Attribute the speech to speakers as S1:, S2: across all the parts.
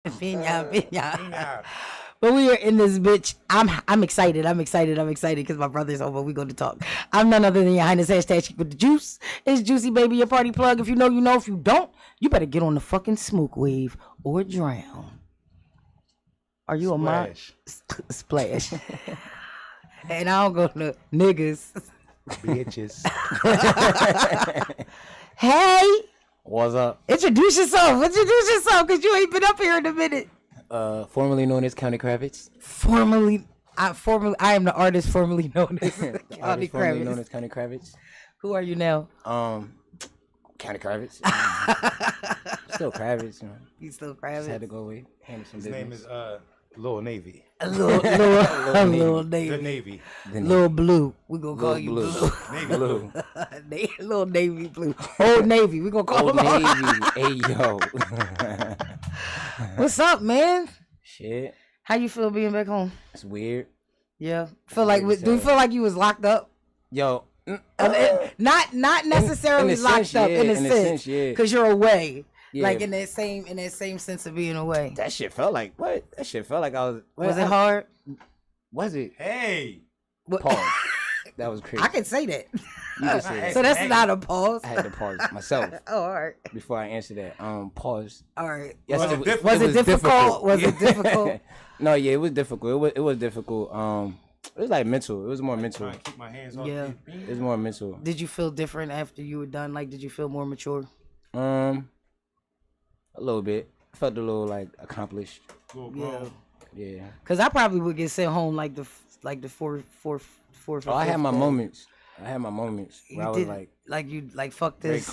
S1: Piña.
S2: But we are in this bitch. I'm excited because my brother's over. We going to talk. I'm none other than your highness. Hashtag Chick with the Juice. It's Juicy Baby, your party plug. If you know, you know. If you don't, you better get on the fucking smoke wave or drown. Are you
S1: Splash.
S2: a splash? And I don't go to niggas.
S1: Bitches.
S2: Hey.
S3: What's up?
S2: Introduce yourself, because you ain't been up here in a minute.
S3: Formerly known as County Kravitz.
S2: I am the artist formerly known as County
S3: Formerly known
S2: Kravitz.
S3: as County Kravitz.
S2: Who are you now?
S3: County Kravitz. Still Kravitz, you know.
S2: You still
S3: Just
S2: Kravitz?
S3: had to go away. Handle some
S1: His
S3: business.
S1: name is Lil Navy.
S2: A little
S1: The
S2: Navy.
S1: Navy.
S2: Little Blue. We gonna call you Blue.
S1: Navy Blue.
S2: Little Navy Blue. Old Navy. We gonna call
S3: Old
S2: him
S3: Navy. Hey, yo.
S2: What's up, man?
S3: Shit.
S2: How you feel being back home?
S3: It's weird.
S2: Yeah. Do you feel like you was locked up?
S3: Yo.
S2: Not necessarily
S3: in a
S2: locked
S3: sense,
S2: up
S3: yeah,
S2: in a
S3: in a
S2: sense,
S3: sense, yeah.
S2: because you're away.
S3: Yeah.
S2: Like in that same sense of being away.
S3: That shit felt like what? That shit felt like I was.
S2: Was it hard?
S3: Was it?
S1: Hey.
S3: Pause. That was crazy.
S2: I can say that.
S3: You can say that.
S2: So that's not a pause.
S3: I had to pause myself
S2: Oh, all right.
S3: before I answer that. Pause.
S2: All right.
S3: Yes,
S2: Was it difficult? Was it difficult?
S3: No, yeah, it was difficult. It was difficult. It was like mental. It was more mental.
S1: Trying to keep my hands off
S2: Yeah.
S1: these
S3: It was more mental.
S2: Did you feel different after you were done? Like, did you feel more mature?
S3: A little bit. I felt a little like accomplished.
S1: little bro.
S3: Yeah.
S2: Cause I probably would get sent home like the fourth.
S3: Oh, I had my moments. Where I was
S2: like fuck this.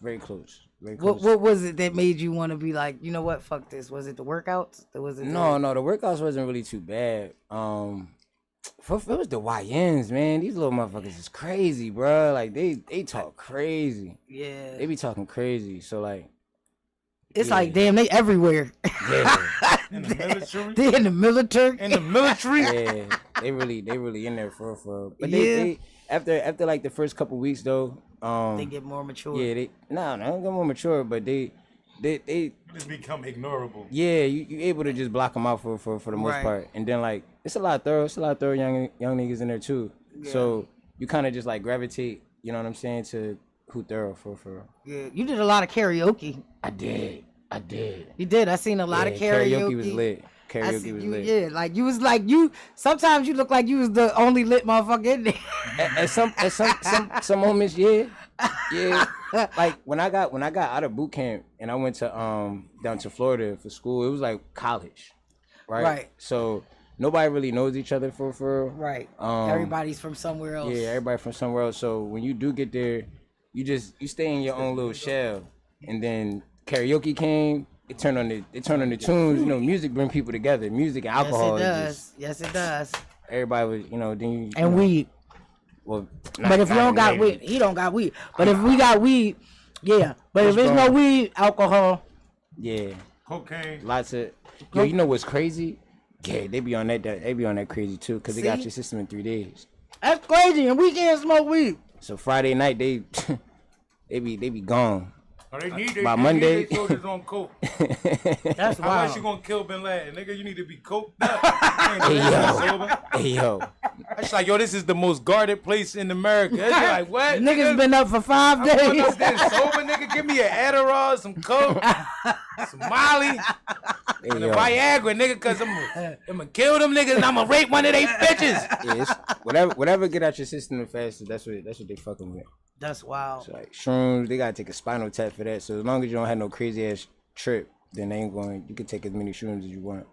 S3: Very close.
S2: What was it that made you want to be like, you know what, fuck this? Was it the workouts? Was it
S3: No, the workouts wasn't really too bad. It was the YNs, man. These little motherfuckers is crazy, bro. Like they talk crazy.
S2: Yeah.
S3: They be talking crazy. So like,
S2: It's like, damn, they everywhere.
S3: yeah,
S1: In the military.
S2: They in the military.
S1: In the military.
S3: yeah, they really in there for. But
S2: Yeah.
S3: they after like the first couple weeks though,
S2: They get more mature.
S3: yeah, they don't get more mature, but they
S1: Just become ignorable.
S3: yeah, you able to just block them out for the most
S2: Right.
S3: part, and then like it's a lot of thorough young niggas in there too. So you kind of just like gravitate, you know what I'm saying, to who thorough for.
S2: Yeah. You did a lot of karaoke.
S3: I did.
S2: You did. I seen a lot of karaoke.
S3: Karaoke was lit.
S2: I
S3: Karaoke
S2: see
S3: was
S2: you,
S3: lit.
S2: yeah, like you was like you. Sometimes you look like you was the only lit motherfucker in there.
S3: At some moments, yeah. Like when I got out of boot camp and I went to down to Florida for school, it was like college, right?
S2: Right.
S3: So nobody really knows each other for
S2: Right. Everybody's from somewhere else.
S3: yeah, everybody from somewhere else. So when you do get there, you stay in your own little shell, and then karaoke came. It turned on the tunes. You know, music bring people together. Music and alcohol.
S2: Yes, it does.
S3: Everybody was, then you.
S2: And weed.
S3: Well,
S2: But if you don't got weed, he don't got weed. But if we got weed, yeah. But if there's no weed, alcohol.
S3: Yeah.
S1: Cocaine.
S3: Lots of. Yo, you know what's crazy? Yeah, they be on that. They be on that crazy too, cause they got
S2: See?
S3: your system in 3 days.
S2: That's crazy, and we can't smoke weed.
S3: So Friday night they be gone.
S1: Oh, they need
S3: By Monday.
S1: They soldiers on coke.
S2: That's
S1: How much
S2: wild.
S1: you gonna kill Bin Laden, nigga? You need to be coked up. You ain't sober.
S3: Hey yo,
S1: It's like, yo, this is the most guarded place in America. It's like, what?
S2: Niggas been up for 5
S1: I'm going
S2: days.
S1: up there sober, nigga. Give me an Adderall, some coke, some Molly, and a
S3: yo.
S1: Viagra, nigga, cause I'm gonna kill them niggas and I'm gonna rape one of they bitches.
S3: Yeah, it's, whatever get out your system the fastest. That's what they fucking with.
S2: That's wild.
S3: So like shrooms, they gotta take a spinal tap for that. So as long as you don't have no crazy ass trip, then they ain't going. You can take as many shrooms as you want.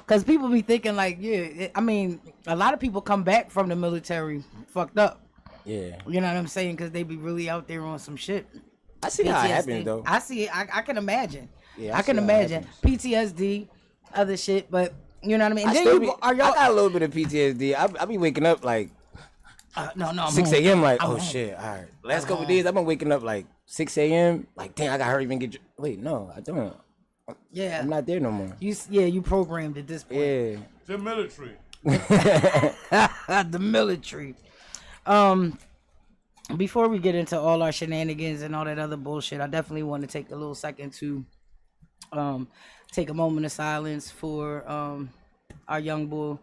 S2: Cause people be thinking like, I mean, a lot of people come back from the military fucked up.
S3: Yeah,
S2: You know what I'm saying? Cause they be really out there on some shit.
S3: I see how it
S2: PTSD.
S3: happens though.
S2: I see it. I can imagine.
S3: Yeah,
S2: I can
S3: see how it
S2: imagine
S3: happens.
S2: PTSD, other shit. But you know what I mean. And
S3: I,
S2: then
S3: still I got a little bit of PTSD. I be waking up like
S2: no, I'm
S3: 6
S2: home.
S3: a.m. like,
S2: I'm
S3: oh
S2: home.
S3: shit, all right. Last couple days I've been waking up like 6 a.m. Like, damn, I got hurry even get. Wait, no, I don't.
S2: Yeah.
S3: I'm not there no more.
S2: You programmed at this point.
S3: Yeah.
S1: The military.
S2: The military. before we get into all our shenanigans and all that other bullshit, I definitely want to take a little second to take a moment of silence for our young boy,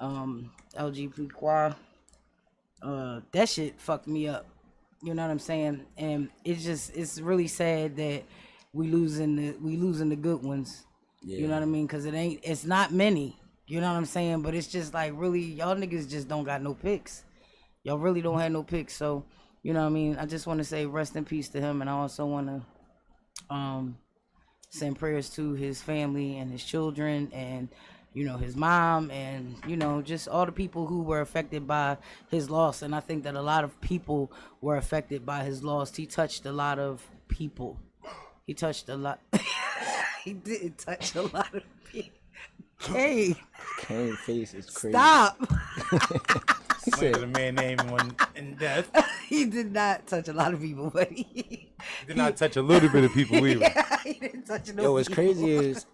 S2: LGBTQI. That shit fucked me up. You know what I'm saying? And it's really sad that we losing the good ones. Yeah. You know what I mean? Because it's not many. You know what I'm saying? But it's just like, really, y'all niggas just don't got no picks. Y'all really don't have no picks. So, you know what I mean? I just want to say rest in peace to him. And I also want to send prayers to his family and his children and, you know, his mom and, you know, just all the people who were affected by his loss. And I think that a lot of people were affected by his loss. He touched a lot of people. He touched a lot. He didn't touch a lot of people. Kane
S3: face is crazy.
S2: Stop.
S1: He said the man name in death.
S2: He did not touch a lot of people, but he
S1: did not touch a little bit of people either.
S2: Yeah, he didn't touch no people.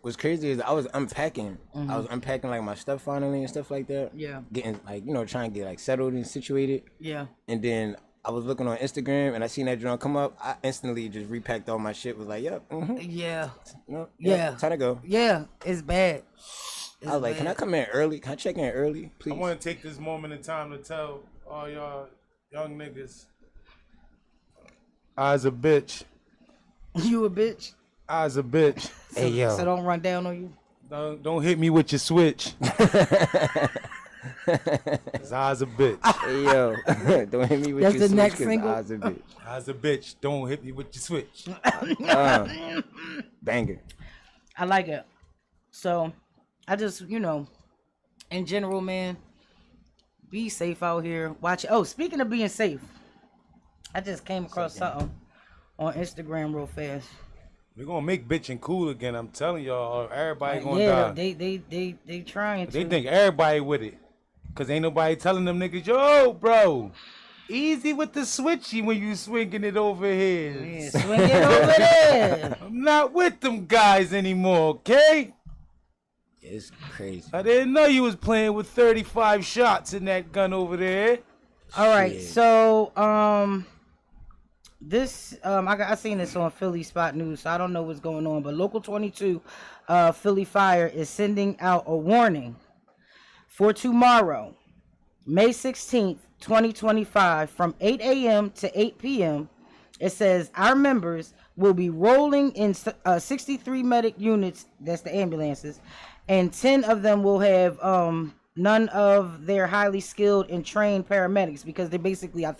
S3: What's crazy is I was unpacking. Mm-hmm. I was unpacking like my stuff finally and stuff like that. Yeah. Getting like, you know, trying to get like settled and situated. Yeah. And then I was looking on Instagram and I seen that joint come up. I instantly just repacked all my shit. Was like, yep. Mm-hmm. Yeah. Yeah. Time to go.
S2: Yeah. It's bad.
S3: I was like, can I come in early? Can I check in early, please?
S1: I want to take this moment in time to tell all y'all young niggas, I's a bitch.
S2: You a bitch?
S1: I's a bitch.
S3: Hey, yo.
S2: So don't run down on you?
S1: Don't hit me with your switch. I's a bitch.
S3: Hey, yo. Don't hit me with
S2: That's
S3: your
S2: the
S3: switch.
S2: next single?
S3: I's a bitch.
S1: I's a bitch. Don't hit me with your switch.
S3: Banger.
S2: I like it. So, I just, you know, in general, man, be safe out here. Watch it. Oh, speaking of being safe, I just came across something on Instagram real fast.
S1: We're gonna make bitching cool again. I'm telling y'all, everybody gonna die.
S2: They trying to.
S1: They think everybody with it, cause ain't nobody telling them niggas, yo, bro, easy with the switchy when you swinging it over here.
S2: Yeah, swing it over there.
S1: I'm not with them guys anymore, okay?
S3: It's crazy.
S1: I didn't know you was playing with 35 shots in that gun over there.
S2: All right, so this I seen this on Philly Spot News, so I don't know what's going on, but Local 22 Philly Fire is sending out a warning for tomorrow, May 16th, 2025, from 8 a.m. to 8 p.m. It says our members will be rolling in 63 medic units, that's the ambulances, and 10 of them will have none of their highly skilled and trained paramedics, because they basically, I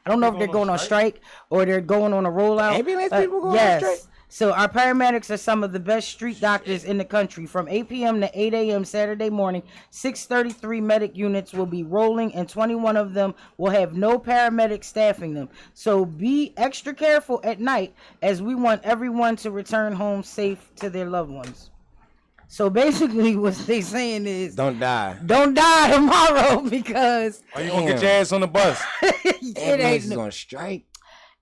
S2: don't know if they're going on strike or they're going on a rollout.
S3: Ambulance people going on strike?
S2: So our paramedics are some of the best street doctors in the country. From 8 p.m. to 8 a.m. Saturday morning, 633 medic units will be rolling, and 21 of them will have no paramedic staffing them. So be extra careful at night, as we want everyone to return home safe to their loved ones. So basically what they saying is,
S3: don't die
S2: tomorrow, because
S1: are you gonna get your ass on the bus?
S2: It ain't
S3: gonna strike.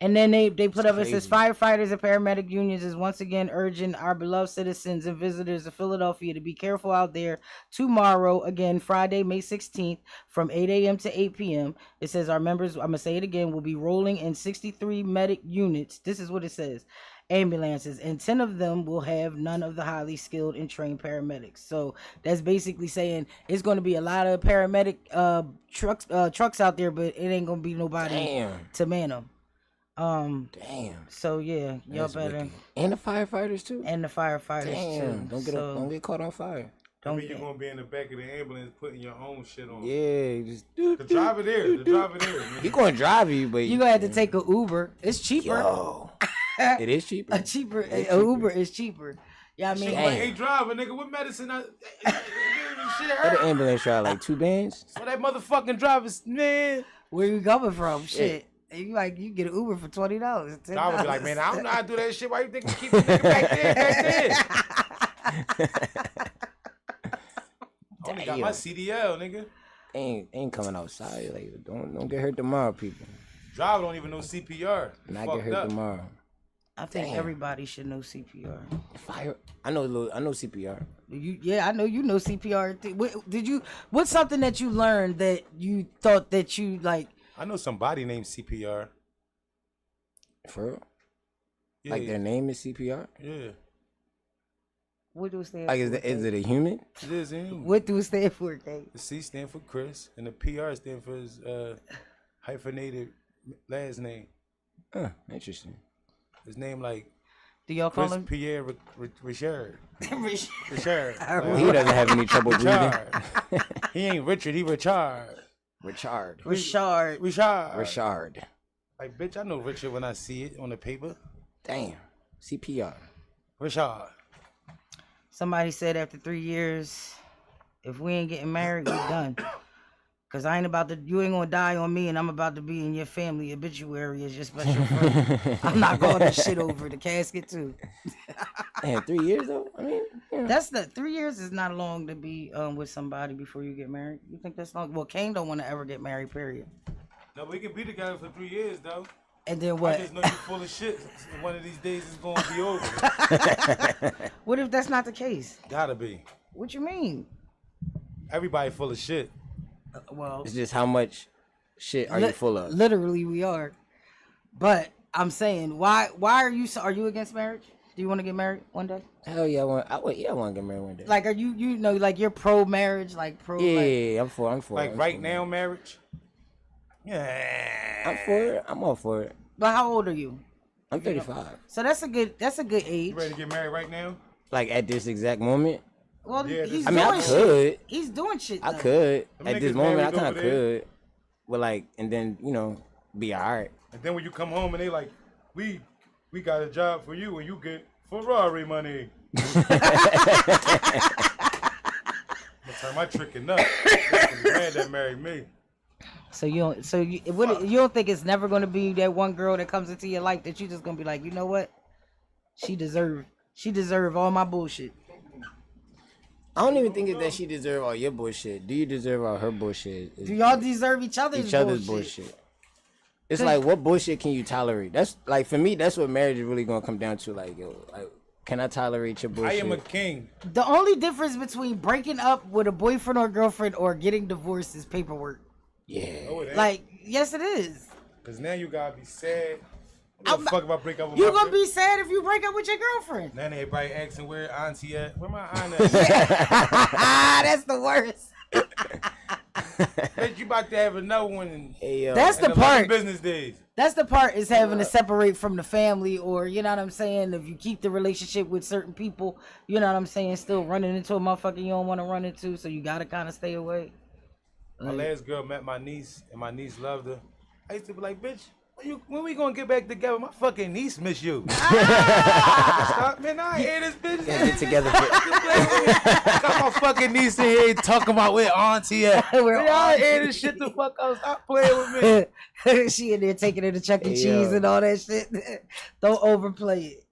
S2: And then they put up, it says firefighters and paramedic unions is once again urging our beloved citizens and visitors of Philadelphia to be careful out there tomorrow, again Friday, May 16th, from 8 a.m. to 8 p.m. It says our members, I'm gonna say it again, will be rolling in 63 medic units. This is what it says. Ambulances, and 10 of them will have none of the highly skilled and trained paramedics. So that's basically saying it's going to be a lot of paramedic trucks out there, but it ain't going to be nobody to man them.
S3: Damn.
S2: So yeah, y'all better.
S3: Wicked. And the firefighters too.
S2: And the firefighters too.
S3: Don't get caught on fire.
S1: You're gonna be in the back of the ambulance putting your own shit on.
S3: Yeah, just
S1: the driver there.
S3: He gonna drive you, but
S2: you gonna have to take an Uber. It's cheaper.
S3: Yo. It is cheaper.
S2: Uber is cheaper. Yeah, I mean,
S1: hey, driver, nigga, what medicine?
S3: The ambulance tried like 2 bands.
S1: So that motherfucking driver's, man.
S2: Where you coming from? Shit. You get an Uber for $20.
S1: I would be like, man, I don't know how to do that shit. Why you think you keep the nigga back there? I only got my CDL, nigga.
S3: Ain't coming outside. Like, don't get hurt tomorrow, people.
S1: Driver don't even know CPR.
S3: Not get hurt tomorrow.
S2: I think everybody should know CPR.
S3: I know CPR.
S2: I know you know CPR. What's something that you learned that you thought that you like?
S1: I know somebody named CPR.
S3: For real?
S1: Yeah.
S3: Like their name is CPR?
S1: Yeah.
S2: What do it stand
S3: Like
S2: for?
S3: is it a human?
S1: It is him.
S2: What do it stand for, Kate?
S1: The C stand for Chris, and the PR stand for his hyphenated last name.
S3: Interesting.
S1: His name like
S2: do y'all call
S1: Chris
S2: him
S1: Pierre Richard? Richard.
S3: Well, he doesn't have any trouble breathing.
S1: He ain't Richard. He Richard.
S3: Richard.
S1: Like, bitch, I know Richard when I see it on the paper.
S3: Damn. CPR.
S1: Richard.
S2: Somebody said after 3 years, if we ain't getting married, we done. Cause I ain't about to, you ain't gonna die on me, and I'm about to be in your family obituary as your special friend. I'm not going to shit over the casket too.
S3: Man, 3 years though. I mean, yeah.
S2: That's 3 years is not long to be with somebody before you get married. You think that's long? Well, Kane don't want to ever get married. Period.
S1: No, we can be together for 3 years though.
S2: And then what?
S1: I just know you're full of shit. One of these days it's gonna be over.
S2: What if that's not the case?
S1: Gotta be.
S2: What you mean?
S1: Everybody full of shit.
S2: Well,
S3: It's just how much shit are you full of?
S2: Literally, we are. But I'm saying, why are you against marriage? Do you want to get married one day?
S3: Hell yeah, I want to get married one day.
S2: Like, are you know, like you're pro marriage, like pro?
S3: Yeah, I'm for
S1: Like
S3: it.
S1: right now, marriage. Yeah.
S3: I'm for it. I'm all for it.
S2: But how old are you?
S3: I'm 35.
S2: So that's a good age.
S1: You ready to get married right now?
S3: Like at this exact moment.
S2: Well,
S1: Yeah,
S2: he's
S3: I mean,
S2: doing
S3: I
S2: shit.
S3: could.
S2: He's doing shit.
S3: I
S2: though.
S3: could.
S1: Them
S3: At this
S1: niggas
S3: moment, I
S1: married
S3: kind of
S1: over there.
S3: could. But like, and then be all right.
S1: And then when you come home and they like, we got a job for you and you get Ferrari money. I'm gonna turn my tricking up. That's the man that married me.
S2: So you don't think it's never gonna be that one girl that comes into your life that you just gonna be like, you know what? She deserve all my bullshit.
S3: I don't even think it's that she deserve all your bullshit. Do you deserve all her bullshit?
S2: Do y'all deserve each other's
S3: bullshit? It's like, what bullshit can you tolerate? That's like, for me, that's what marriage is really gonna come down to. Like, yo, like, can I tolerate your bullshit?
S1: I am a king.
S2: The only difference between breaking up with a boyfriend or girlfriend or getting divorced is paperwork.
S3: Yeah.
S1: No, it ain't.
S2: Like, yes, it is.
S1: Cause now you gotta be sad. What the fuck if I break up with
S2: You
S1: my
S2: gonna be sad if you break up with your girlfriend.
S1: Now everybody asking where auntie at? Where my aunt at?
S2: That's the worst.
S1: Bitch, you about to have another one in,
S2: That's the part.
S1: business days.
S2: That's the part is having to separate from the family, or you know what I'm saying. If you keep the relationship with certain people, you know what I'm saying, still running into a motherfucker you don't want to run into, so you gotta kind of stay away.
S1: My last girl met my niece, and my niece loved her. I used to be like, bitch, when we gonna get back together? My fucking niece miss you. Stop, man, I hear this bitch.
S3: Get together.
S1: Got my fucking niece in here talking about where auntie at. I hear this shit the fuck out. Stop playing with
S2: me. She in there taking her to Chuck E. Cheese and all that shit. Don't overplay it.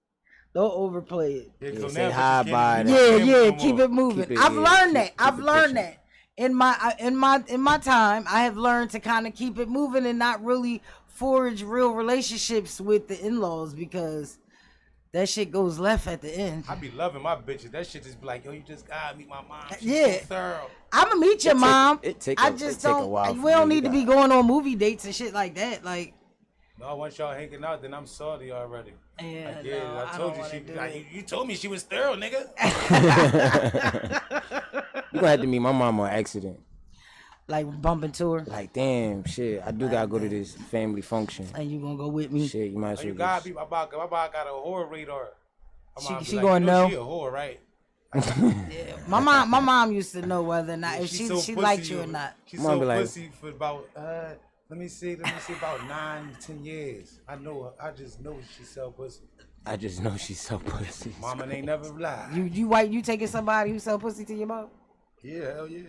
S2: Don't overplay it.
S1: Yeah, so
S3: say hi, bye.
S2: Yeah, keep it moving. I've learned that. I've learned that. In my time, I have learned to kind of keep it moving and not really forge real relationships with the in-laws, because that shit goes left at the end.
S1: I be loving my bitches. That shit just be like, yo, you just gotta meet my mom. She's
S2: yeah,
S1: so thorough.
S2: I'ma meet your mom.
S3: I just don't.
S2: We don't need to be going on movie dates and shit like that. Like,
S1: no, once y'all hanging out, then I'm salty already.
S2: Yeah,
S1: like, yeah.
S2: No,
S1: I told you she. Like, you told me she was thorough, nigga.
S3: You gonna have to meet my mom on accident.
S2: Like bumping to her.
S3: Like, damn, shit. I do gotta go to this family function.
S2: And you gonna go with me?
S3: Shit, you might as well.
S1: You gotta be. My mom got a whore radar.
S2: She like, gonna know.
S1: She a whore, right?
S2: Yeah. My mom used to know whether or not if she liked you or not.
S1: She's so pussy for about let me see about 9 to 10 years. I know her. I just know she sell pussy.
S3: I just know she sell pussy.
S1: Mama ain't never lied.
S2: You taking somebody who sell pussy to your mom?
S1: Yeah, hell yeah.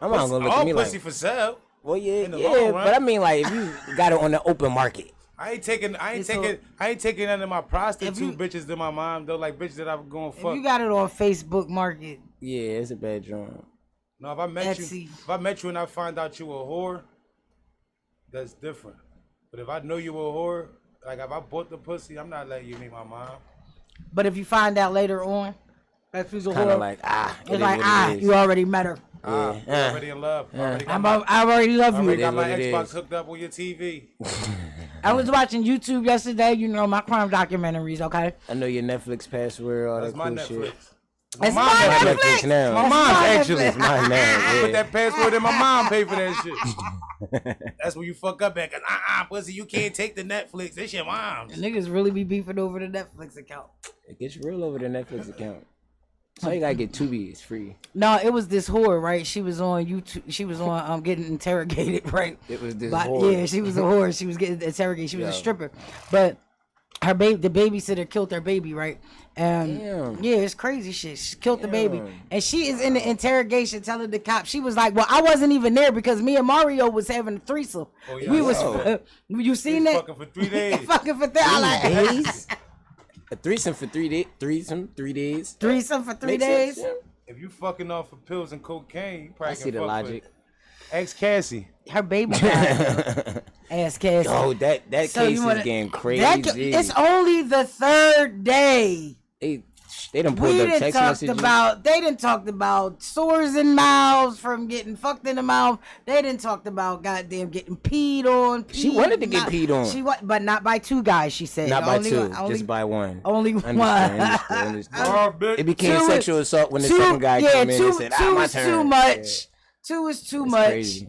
S3: I'm not gonna look at me like
S1: pussy for sale.
S3: Well, yeah, but I mean, like, if you got it on the open market.
S1: I ain't taking none of my prostitute bitches to my mom though, like bitches that I'm going fuck.
S2: If you got it on Facebook Market.
S3: Yeah, it's a bad drum.
S1: No, if I met you and I find out you a whore, that's different. But if I know you a whore, like if I bought the pussy, I'm not letting you meet my mom.
S2: But if you find out later on that she's a whore,
S3: kind of like
S2: it's like you already met her.
S1: Already in love.
S2: I already love you.
S1: Already got my Xbox hooked up with your TV.
S2: I was watching YouTube yesterday. You know my crime documentaries. Okay.
S3: I know your Netflix password. All that cool shit.
S1: My mom Netflix
S3: now.
S1: My mom's actually.
S3: It's mine now.
S1: I put that password in. My mom pay for that shit. That's when you fuck up at. Cause pussy, you can't take the Netflix. This your mom's.
S2: The niggas really be beefing over the Netflix account.
S3: It gets real over the Netflix account. So you gotta get Tubi. It's free.
S2: No, it was this whore, right? She was on YouTube. She was on getting interrogated, right?
S3: It was this whore.
S2: Yeah, she was a whore. She was getting interrogated. She was a stripper, but her baby, the babysitter killed her baby, right? Yeah, it's crazy shit. She killed the baby, and she is in the interrogation telling the cop. She was like, "Well, I wasn't even there because me and Mario was having a threesome. We was, you seen that?
S1: Fucking for 3 days.
S2: Fucking for 3 days.
S3: A threesome for 3 days. Threesome 3 days.
S2: Threesome for 3 days.
S1: If you fucking off for pills and cocaine, you probably
S3: I see the logic.
S1: Ex Cassie.
S2: Her baby died. Ask Cassie.
S3: Oh, that case is getting crazy.
S2: It's only the 3rd day.
S3: They done pulled up text messages.
S2: They done talked about sores in mouths from getting fucked in the mouth. They done talked about goddamn getting peed on.
S3: She wanted to get peed on.
S2: But not by 2 guys, she said.
S3: Not by 2, just by 1.
S2: Only 1.
S3: Understand. It became sexual assault when the second guy came in and said, my turn.
S2: 2 is too much. 2 is too much.
S3: Crazy.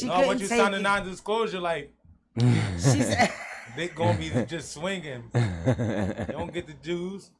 S1: No, once you sign a non-disclosure, like,
S2: she said,
S1: they gonna be just swinging. They don't get the juice.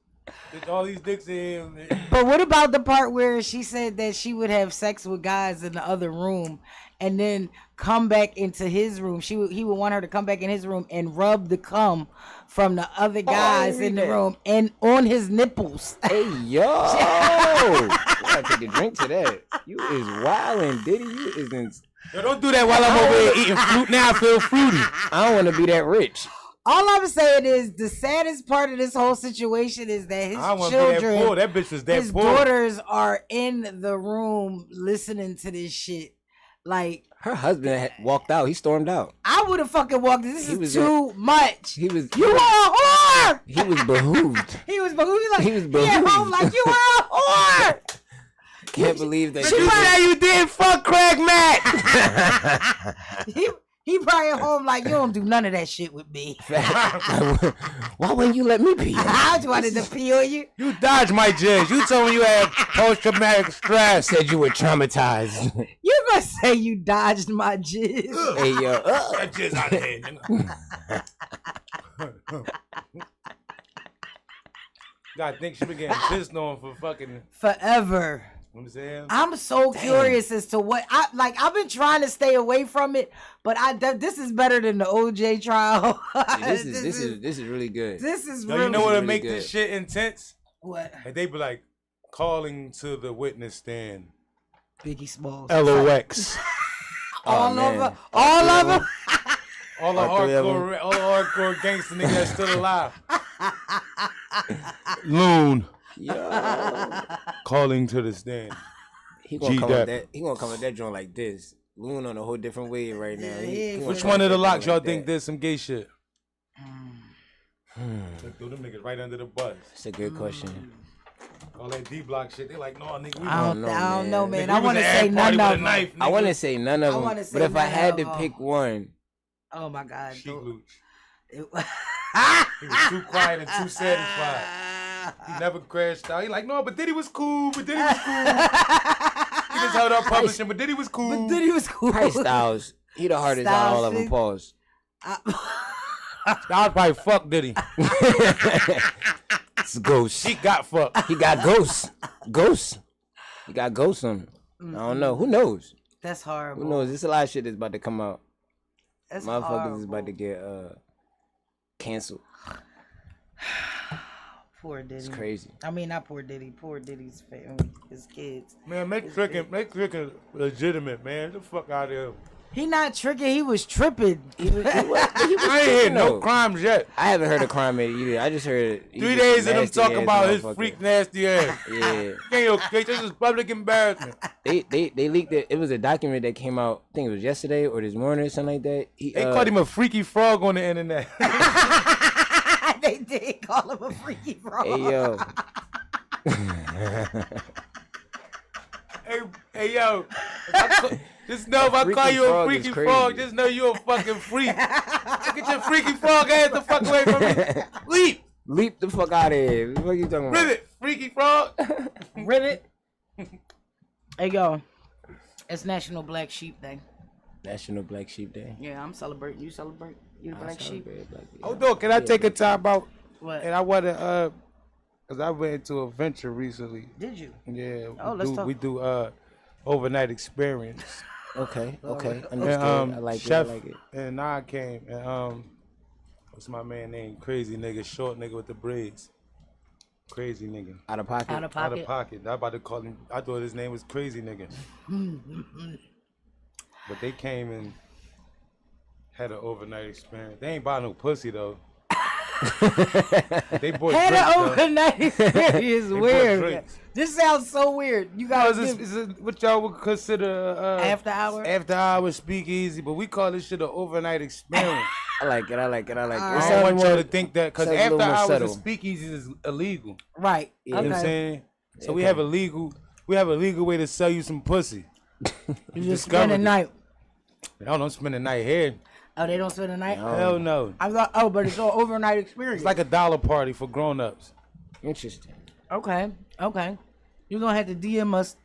S1: All these dicks in.
S2: But what about the part where she said that she would have sex with guys in the other room and then come back into his room? He would want her to come back in his room and rub the cum from the other guys in the room and on his nipples.
S3: Hey, yo. I gotta take a drink to that. You is wildin', Diddy. You is
S1: Yo, don't do that while I'm over here eating fruit. Now I feel fruity.
S3: I don't want to be that rich.
S2: All I'm saying is the saddest part of this whole situation is that his children,
S1: that bitch was that
S2: his daughters are in the room listening to this shit. Like,
S3: her husband had walked out. He stormed out.
S2: I would have fucking walked. This is too much. You are a whore.
S3: He was behooved.
S2: He was behooved.
S3: He was behooved.
S2: He home like you were a whore.
S3: Can't believe that.
S1: You say you did fuck Craig Matt.
S2: He probably at home like, you don't do none of that shit with me.
S3: Why wouldn't you let me pee?
S2: I just wanted to pee on you.
S1: You dodged my jizz. You told me you had post-traumatic stress.
S3: Said you were traumatized.
S2: You gonna say you dodged my jizz?
S3: Hey, yo.
S1: That jizz out of here. God, think she been getting pissed on for fucking...
S2: forever. I'm so curious as to what I've been trying to stay away from it, but this is better than the OJ trial.
S3: This is really good.
S2: This is really,
S1: you know what
S3: really
S1: would make
S3: good.
S1: this shit intense?
S2: What?
S1: And they be like calling to the witness stand.
S2: Biggie Smalls.
S1: LOX.
S2: All of them.
S1: All the hardcore gangster niggas that's still alive. Loon.
S3: Yo.
S1: Calling to the stand.
S3: He gonna come with that joint like this. Loon on a whole different wave right now.
S1: Which one of the locks y'all think did some gay shit? Throw them niggas right under the bus.
S3: That's a good question.
S1: All that D-block shit, they like, no, nigga,
S2: I don't know, man. I
S1: want to
S2: say none of them.
S3: I want to say none of them. But if I had to pick one.
S2: Oh, my God.
S1: He was too quiet and too satisfied. He never crashed out. He like, no, but Diddy was cool. He just held up publishing, but Diddy was cool.
S3: Price Styles. He the hardest out of all of them. Pause.
S1: Styles probably fucked Diddy.
S3: It's Ghost.
S1: He got fucked.
S3: He got Ghost. He got Ghost on him. I don't know. Who knows?
S2: That's horrible.
S3: Who knows? There's a lot of shit that's about to come out.
S2: That's
S3: Motherfuckers
S2: horrible.
S3: is about to get canceled.
S2: Poor Diddy.
S3: It's crazy.
S2: I mean, not poor Diddy. Poor Diddy's family, his kids.
S1: Man, make tricking legitimate, man. Get the fuck out of here.
S2: He not tricking. He was tripping.
S3: He was
S1: I ain't heard no crimes yet.
S3: I haven't heard a crime yet either. I just heard
S1: 3 days of them talking about his freak nasty ass.
S3: Yeah.
S1: Okay, this is public embarrassment.
S3: They leaked it. It was a document that came out. I think it was yesterday or this morning or something like that.
S1: They called him a freaky frog on the internet.
S2: They did call him a freaky frog.
S3: Hey yo.
S1: Hey, yo. Just know if I call you a freaky frog, just know you a fucking freak. Get your freaky frog ass the fuck away from me. Leap.
S3: Leap the fuck out of here. What are you talking about?
S1: Rivet. Freaky frog.
S2: Rivet. Hey, yo. It's National Black Sheep Day.
S3: National Black Sheep Day.
S2: Yeah, I'm celebrating. You celebrate? You the black sheep?
S1: Oh, no, can I take a time out?
S2: What?
S1: And I want to, because I went into a venture recently.
S2: Did you?
S1: Yeah.
S2: Oh, let's talk.
S1: We do overnight experience.
S3: Okay. Understood.
S1: And,
S3: I like
S1: Chef
S3: it. I like it.
S1: And I came, and what's my man name? Crazy nigga, short nigga with the braids. Crazy nigga.
S3: Out of pocket.
S2: Out of pocket.
S1: Out of pocket. I about to call him. I thought his name was Crazy nigga. But they came and had an overnight experience. They ain't buy no pussy though. They bought
S2: Had
S1: drinks,
S2: an overnight experience. Weird. This sounds so weird. You guys,
S1: is what y'all would consider
S2: after hour?
S1: After hour speakeasy, but we call this shit an overnight experience.
S3: I like it.
S1: I don't want y'all to think that because after hours of speakeasy is illegal.
S2: Right.
S1: You know what I'm saying? So we have a legal way to sell you some pussy.
S2: You just spend the night.
S1: They don't spend the night here.
S2: Oh, they don't spend the night?
S1: Hell no.
S2: I thought, but it's an overnight experience.
S1: It's like $1 party for grown-ups.
S3: Interesting.
S2: Okay. You're going to have to DM us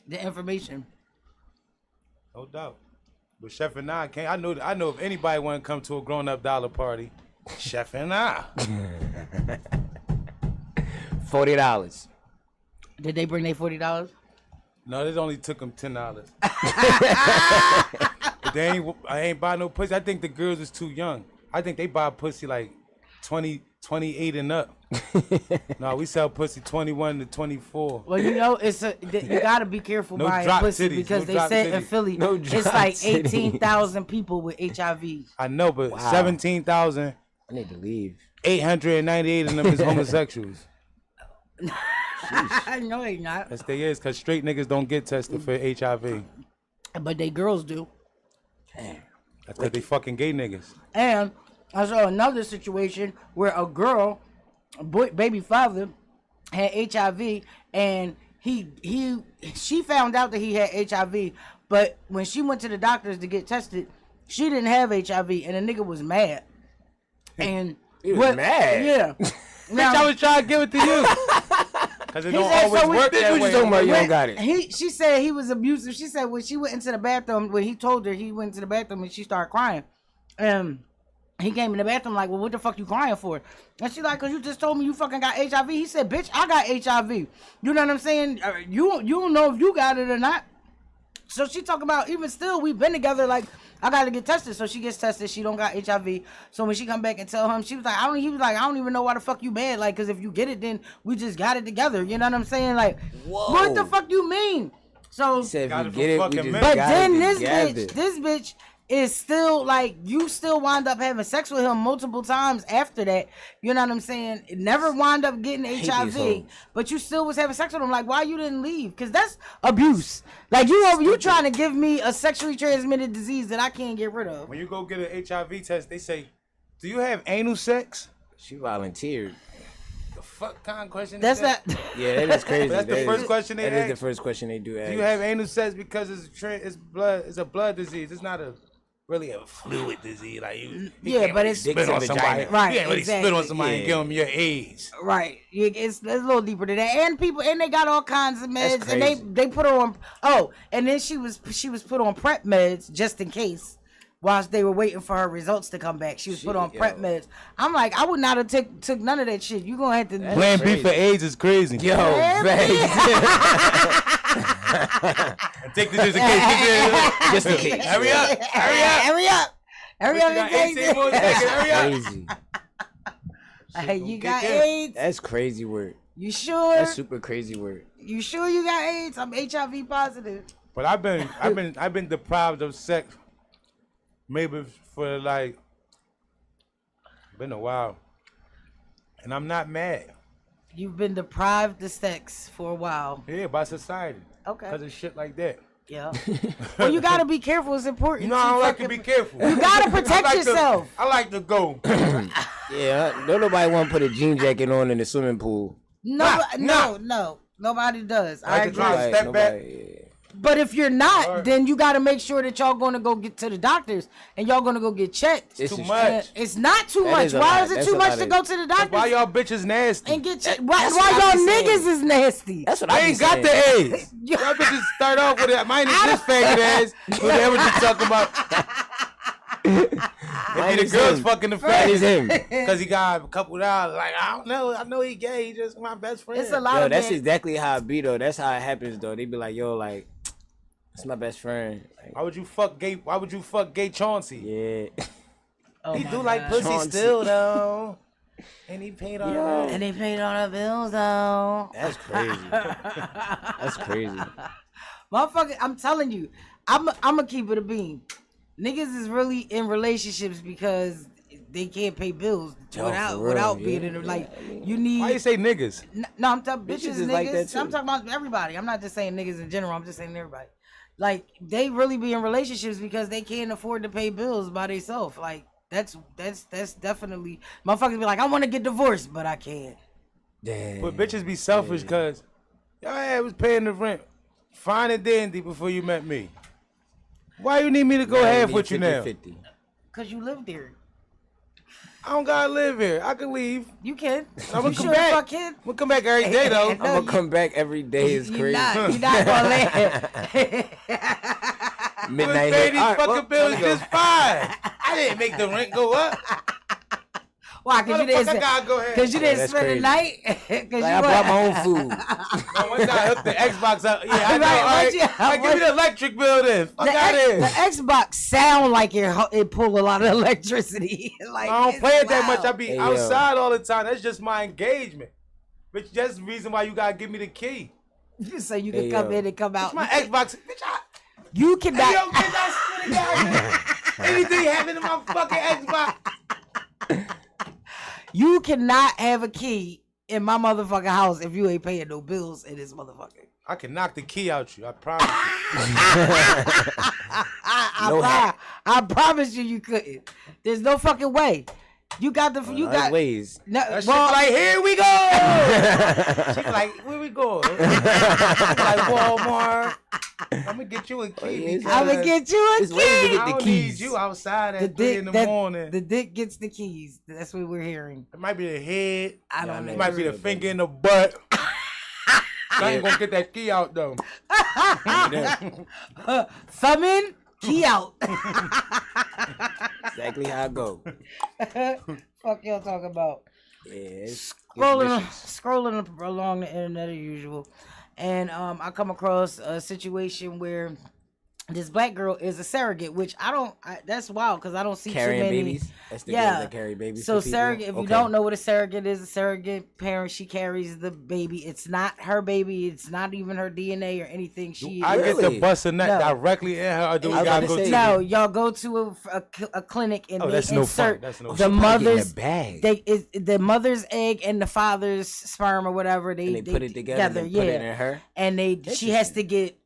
S2: the information.
S1: No doubt. But Chef and I can't. I know if anybody want to come to a grown-up dollar party, Chef and I.
S3: $40.
S2: Did they bring their $40?
S1: No, they only took them $10. I ain't buy no pussy. I think the girls is too young. I think they buy pussy like 20, 28 and up. No, we sell pussy 21 to 24.
S2: Well, you know, you gotta be careful buying pussy because they said in Philly it's like 18,000 people with HIV.
S1: I know, but 17,000.
S3: I need to leave.
S1: 898 of them is homosexuals.
S2: No, they not.
S1: Yes, they is, because straight niggas don't get tested for HIV.
S2: But they girls do.
S3: Damn.
S1: That's because they fucking gay niggas.
S2: And I saw another situation where a girl, baby father, had HIV, and she found out that he had HIV, but when she went to the doctors to get tested, she didn't have HIV, and the nigga was mad. And
S3: he was mad?
S2: Yeah.
S1: Now, I was trying to give it to you. Because it don't always work that way.
S3: You don't got it.
S2: She said he was abusive. She said when she went into the bathroom, when he told her he went into the bathroom and she started crying. He came in the bathroom like, well, what the fuck you crying for? And she like, because you just told me you fucking got HIV. He said, bitch, I got HIV. You know what I'm saying? You don't know if you got it or not. So she talk about, even still, we've been together, like, I gotta get tested. So she gets tested. She don't got HIV. So when she come back and tell him, she was like, he was like, I don't even know why the fuck you mad. Like, cause if you get it, then we just got it together. You know what I'm saying? Like, whoa. What the fuck you mean? So,
S3: said if you get it, we just
S2: but then this bitch is still like, you still wind up having sex with him multiple times after that. You know what I'm saying? It never wind up getting HIV, but you still was having sex with him. Like, why you didn't leave? Because that's abuse. Like, you trying to give me a sexually transmitted disease that I can't get rid of.
S1: When you go get an HIV test, they say, do you have anal sex?
S3: She volunteered.
S1: The fuck kind of question
S2: that's
S1: is that?
S3: Yeah, that is crazy.
S1: That's the first question they ask.
S3: That is the first question they do ask.
S1: Do you have anal sex because it's a blood disease? It's not really a fluid disease, like you
S2: but it's
S1: spit on somebody,
S2: right?
S1: You can't really spit on somebody and give them your AIDS,
S2: right? It's a little deeper than that, and they got all kinds of meds, and they put her on. Oh, and then she was put on PrEP meds just in case, whilst they were waiting for her results to come back. She was put on PrEP meds. I'm like, I would not have took none of that shit. You gonna have to
S1: Plan B for AIDS is crazy.
S3: Yo, thanks.
S1: Take this just in case.
S3: Just in case.
S1: Hurry up.
S2: Hurry up.
S3: Crazy.
S2: Hey, you got AIDS?
S3: That's crazy word.
S2: You sure?
S3: That's super crazy word.
S2: You sure you got AIDS? I'm HIV positive.
S1: But I've been deprived of sex maybe for like been a while. And I'm not mad.
S2: You've been deprived of sex for a while.
S1: Yeah, by society.
S2: Okay.
S1: Because of shit like that.
S2: Yeah. Well, you gotta be careful. It's important.
S1: You know, I don't like to be careful.
S2: You gotta protect yourself.
S1: I like to go.
S3: Yeah, don't nobody want to put a jean jacket on in the swimming pool.
S2: No. Nobody does. I agree.
S1: Step back.
S2: But if you're not, then you got to make sure that y'all going to go get to the doctors and y'all going to go get checked.
S1: It's too much.
S2: It's not too much. Why is it too much to go to the doctor?
S1: Why y'all bitches nasty?
S2: And get checked. Why y'all niggas is nasty?
S3: That's what
S1: I
S3: I
S1: ain't got the AIDS. Y'all bitches start off with it. Mine is this faggot ass. Whatever you talking about. Maybe the girl's fucking the faggot. Because he got a couple dollars. Like, I don't know. I know he gay. He just my best friend.
S2: It's a lot of
S3: that's exactly how it be, though. That's how it happens, though. They be like, yo, like, it's my best friend. Like,
S1: why would you fuck gay Chauncey?
S3: Yeah.
S1: Oh he do like pussy Chauncey. Still, though. And he paid all that.
S2: And they paid all the bills, though.
S3: That's crazy. That's crazy.
S2: Motherfucker, I'm telling you, I'm going to keep it a beam. Niggas is really in relationships because they can't pay bills without being in it. Like, you need.
S1: Why you say niggas?
S2: No, I'm talking bitches, niggas.
S3: Like that too.
S2: I'm talking about everybody. I'm not just saying niggas in general. I'm just saying everybody. Like, they really be in relationships because they can't afford to pay bills by themselves. Like, that's definitely motherfuckers be like, I want to get divorced, but I can't.
S3: Damn.
S1: But bitches be selfish because y'all was paying the rent fine and dandy before you met me. Why you need me to go half with you now?
S3: 50.
S2: Cause you live there.
S1: I don't gotta live here. I can leave.
S2: You can.
S1: I'm gonna come back. I'm gonna come back every day though.
S3: I'm gonna come back every day. Is crazy.
S2: You're not gonna live.
S3: Midnight.
S1: Pay these fucking bills just fine. I didn't make the rent go up.
S2: Why? Cause you didn't spend the night.
S3: Like I brought my own food.
S1: Once I hooked the Xbox up, I know. All right, give me the electric bill then. Fuck out of here.
S2: The Xbox sound like it pull a lot of electricity. Like,
S1: I don't play it that much. I be outside all the time. That's just my engagement. Bitch, that's the reason why you gotta give me the key.
S2: So you can come in and come out.
S1: It's my Xbox. Bitch,
S2: you cannot.
S1: Hey, yo, bitch, I swear to God, anything happen to my fucking Xbox?
S2: You cannot have a key in my motherfucking house if you ain't paying no bills in this motherfucker.
S1: I can knock the key out you. I promise you.
S2: I promise you couldn't. There's no fucking way. You got
S3: ways.
S2: No,
S1: that shit like, here we go. She like, where we going? She like, Walmart. I'm gonna get you a key.
S2: I'm gonna get you a key.
S1: I don't need you outside at 3 in the morning.
S2: The dick gets the keys. That's what we're hearing.
S1: It might be the head.
S2: I don't know.
S1: It might be the finger in the butt. I ain't gonna get that key out though.
S2: Thumb in, key out.
S3: Exactly how I go.
S2: Fuck y'all talking about?
S3: Yeah,
S2: scrolling along the internet as usual, and I come across a situation where this black girl is a surrogate, which that's wild because I don't see
S3: carrying
S2: too many
S3: babies. That's the girls that carry babies.
S2: So surrogate, if you don't know what a surrogate is, a surrogate parent, she carries the baby. It's not her baby. It's not even her DNA or anything.
S1: Get the bust a nut directly in her. Or do we gotta go to?
S2: No, y'all go to a clinic and they insert
S3: the mother's bag.
S2: The mother's egg and the father's sperm or whatever. They
S3: put it together. Put it in her.
S2: And she has to get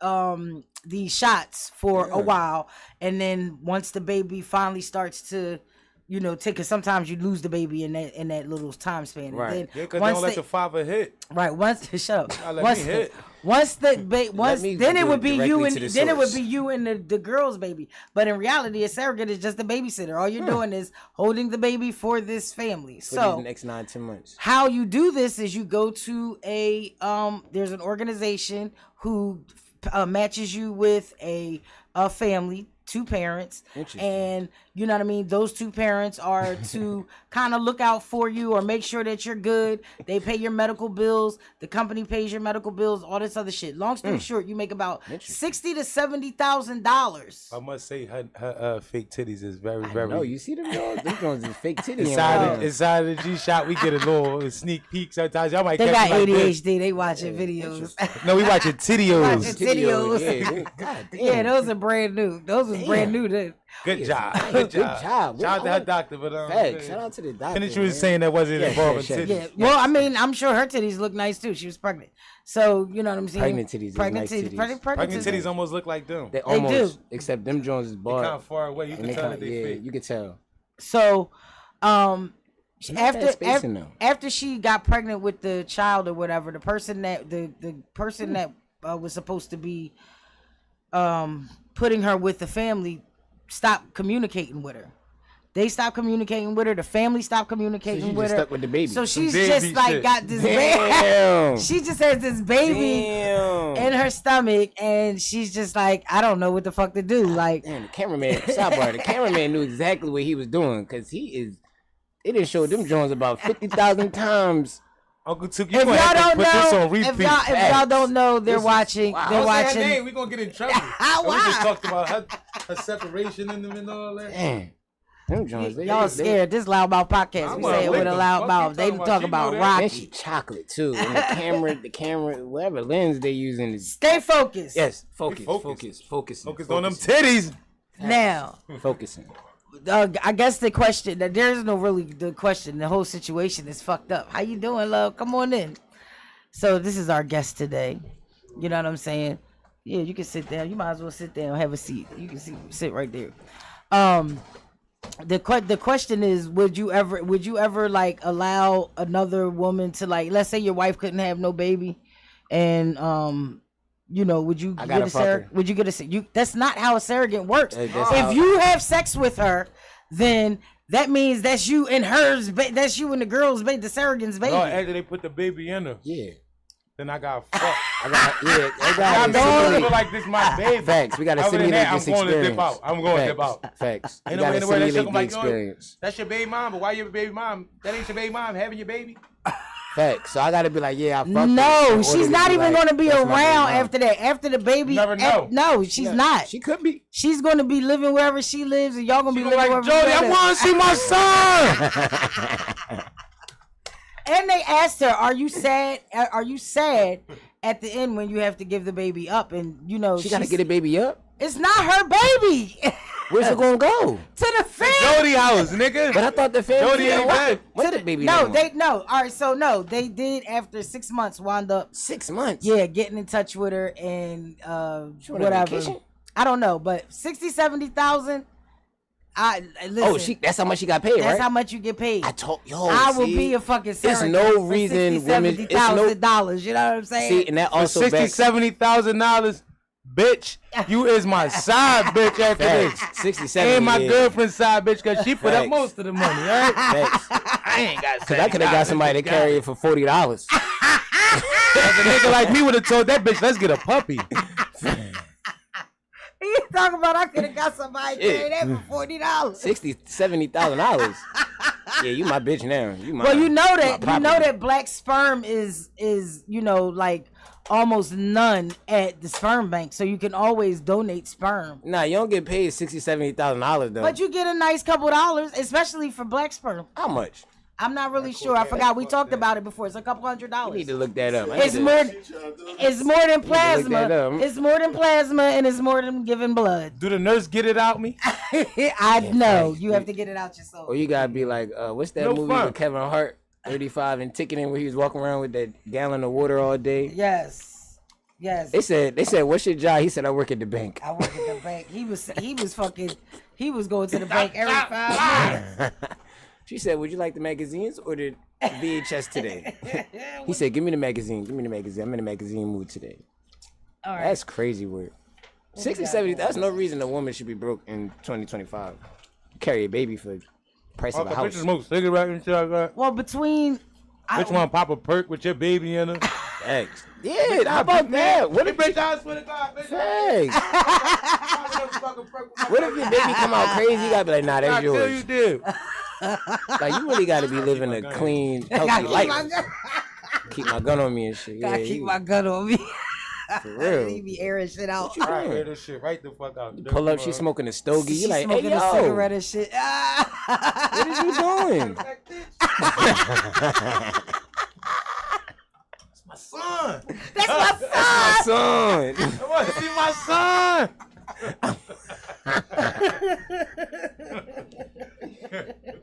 S2: these shots for a while, and then once the baby finally starts to take, because sometimes you lose the baby in that little time span,
S1: right?
S2: And
S1: because they don't let the father hit,
S2: right? Shut up. Then it would be you and the girl's baby, but in reality a surrogate is just a babysitter. All you're doing is holding the baby for this family. So
S3: the next 9-10 months,
S2: how you do this is you go to there's an organization who matches you with a family, 2 parents, and you know what I mean, those 2 parents are to kind of look out for you or make sure that you're good. They pay your medical bills, the company pays your medical bills, all this other shit. Long story short, you make about $60,000 to $70,000.
S1: I must say her fake titties is very, very.
S3: No, you see them girls? Them girls is fake titties.
S1: Inside the G shot, we get a little sneak peek sometimes. Y'all might.
S2: They got ADHD. They watching videos.
S1: No, we watching tittios.
S2: Yeah, those are brand new. Those was brand new then.
S1: Good job. Shout out to her doctor, but
S3: shout out to the doctor.
S1: Finish was saying that wasn't involving titties.
S2: Yeah. Well, I mean, I'm sure her titties look nice too. She was pregnant, so you know what I'm saying.
S3: Pregnant titties. Pregnant
S1: titties almost look like them.
S3: They almost, except them Jones is bald.
S1: They kind of far away. You can tell that they fake.
S3: You can tell.
S2: So, after she got pregnant with the child or whatever, the person that was supposed to be putting her with the family stopped communicating with her. They stopped communicating with her. The family stopped communicating with her.
S3: Stuck with the baby.
S2: So she's just like got this baby. She just has this baby in her stomach, and she's just like, I don't know what the fuck to do. Like,
S3: damn, the cameraman, sidebar, the cameraman knew exactly what he was doing because they didn't show them Jones about 50,000 times.
S1: Uncle Took, you gonna have to put this on repeat.
S2: If y'all don't know, they're watching.
S1: Wow.
S2: They're watching.
S1: Her name, we gonna get in trouble. We just talked about her separation and them and all that.
S3: Damn. Them Jones,
S2: y'all scared. This loudmouth podcast. We say it with a loud mouth. They talk about Rocky.
S3: And she chocolate too. And the camera, whatever lens they using is.
S2: Stay focused.
S3: Yes, focus
S1: on them titties.
S2: Now,
S3: focusing.
S2: I guess the question that there is no really the question. The whole situation is fucked up. How you doing, love? Come on in. So this is our guest today. You know what I'm saying? Yeah, you can sit down. You might as well sit down, have a seat. You can sit right there. The question is, would you ever like allow another woman to, like, let's say your wife couldn't have no baby, and would you get a surrogate? Would you get a that's not how a surrogate works. If you have sex with her, then that means that's you and hers. That's you and the girl's baby, the surrogate's baby.
S1: No, after they put the baby in her.
S3: Yeah.
S1: Then I got fucked.
S3: I
S1: feel like this my baby.
S3: Facts. We got to simulate this experience.
S1: I'm going to dip out.
S3: Facts.
S1: Ain't no way they shit like, experience. That's your baby mom, but why your baby mom? That ain't your baby mom having your baby.
S3: Facts. So I got to be like, yeah, I fucked her.
S2: No, she's not even going to be around after that. After the baby.
S1: Never know.
S2: No, she's not.
S3: She could be.
S2: She's going to be living wherever she lives, and y'all going to be living
S1: like,
S2: wherever
S1: Jody, I want to see my son.
S2: And they asked her, "Are you sad? Are you sad at the end when you have to give the baby up?" And
S3: she got to get the baby up.
S2: It's not her baby.
S3: Where's it gonna go?
S2: To the family.
S1: Jody house, nigga.
S3: But I thought the family.
S1: Jody ain't bad.
S3: What the baby?
S2: No. All right, so no, they did after 6 months. Wound up
S3: 6 months.
S2: Yeah, getting in touch with her and whatever. I don't know, but 60,000-70,000. Listen,
S3: that's how much she got paid, right?
S2: That's how much you get paid.
S3: I
S2: will be a fucking surrogate.
S3: There's no reason women.
S2: $60,000. You know what I'm saying?
S3: See, and that also
S1: $60,000-$70,000. Bitch, you is my side bitch after this.
S3: 67.
S1: And my girlfriend's side bitch, because she put up most of the money, all right?
S3: I ain't got. Because I could have got somebody to carry it for $40.
S1: As a nigga like me would have told that bitch, let's get a puppy.
S2: You talking about I could have got somebody to carry that for $40.
S3: $60,000-$70,000. Yeah, you my bitch now.
S2: Well, you know that black sperm is like almost none at the sperm bank, so you can always donate sperm.
S3: Nah, you don't get paid $60,000-$70,000 though.
S2: But you get a nice couple dollars, especially for black sperm.
S3: How much?
S2: I'm not really sure. I forgot. We talked about it before. It's a couple $100.
S3: You need to look that up.
S2: It's more than plasma. It's more than plasma, and it's more than giving blood.
S1: Do the nurse get it out me?
S2: I know. You have to get it out yourself.
S3: Or you gotta be like, what's that movie with Kevin Hart, 35 and Ticketing, where he was walking around with that gallon of water all day?
S2: Yes.
S3: They said, what's your job? He said, I work at the bank.
S2: I work at the bank. He was going to the bank every 5 minutes.
S3: She said, would you like the magazines or the VHS today? He said, give me the magazine. I'm in the magazine mood today. All right. That's crazy work. 60, 70, that's no reason a woman should be broke in 2025. Carry a baby for the price of a house.
S1: Bitches smoke cigarettes and shit like that.
S2: Well, between...
S1: Bitch want to pop a perk with your baby in her?
S3: Thanks. Yeah, how about that? What if
S1: bitch, I swear to God, bitch.
S3: Thanks. What if your baby come out crazy? You gotta be like, nah, that's yours.
S1: I you did.
S3: Like, you really gotta be living a clean, healthy life. Keep my gun on me and shit.
S2: Gotta keep my gun on me.
S3: For real.
S2: You be airing shit out.
S3: What you doing?
S1: Air this shit right the fuck out.
S3: You pull up, she smoking a stogie. You like,
S2: smoking
S3: hey, yo.
S2: a cigarette and shit.
S3: What is you doing?
S1: That's my son.
S2: That's my son.
S3: That's my son.
S1: I want to see my son.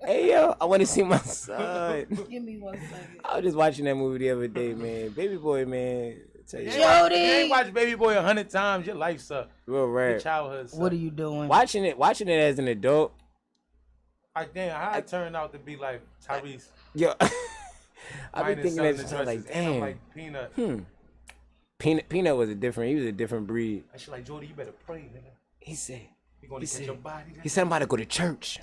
S3: Hey yo, I want to see my son.
S2: Give me 1 second.
S3: I was just watching that movie the other day, man. Baby Boy, man.
S2: Jody,
S1: you ain't watched Baby Boy 100 times. Your life sucks.
S3: Real rare.
S1: Your childhood sucks.
S2: What are you doing?
S3: Watching it as an adult.
S1: Like, damn, how it turned out to be like Tyrese.
S3: Yo, I've been thinking that shit. Like, damn.
S1: Like Peanut.
S3: Peanut was he was a different breed.
S1: I should like, Jordy, you better pray, nigga.
S3: He said,
S1: he said, your body,
S3: he said, I'm about to go to church.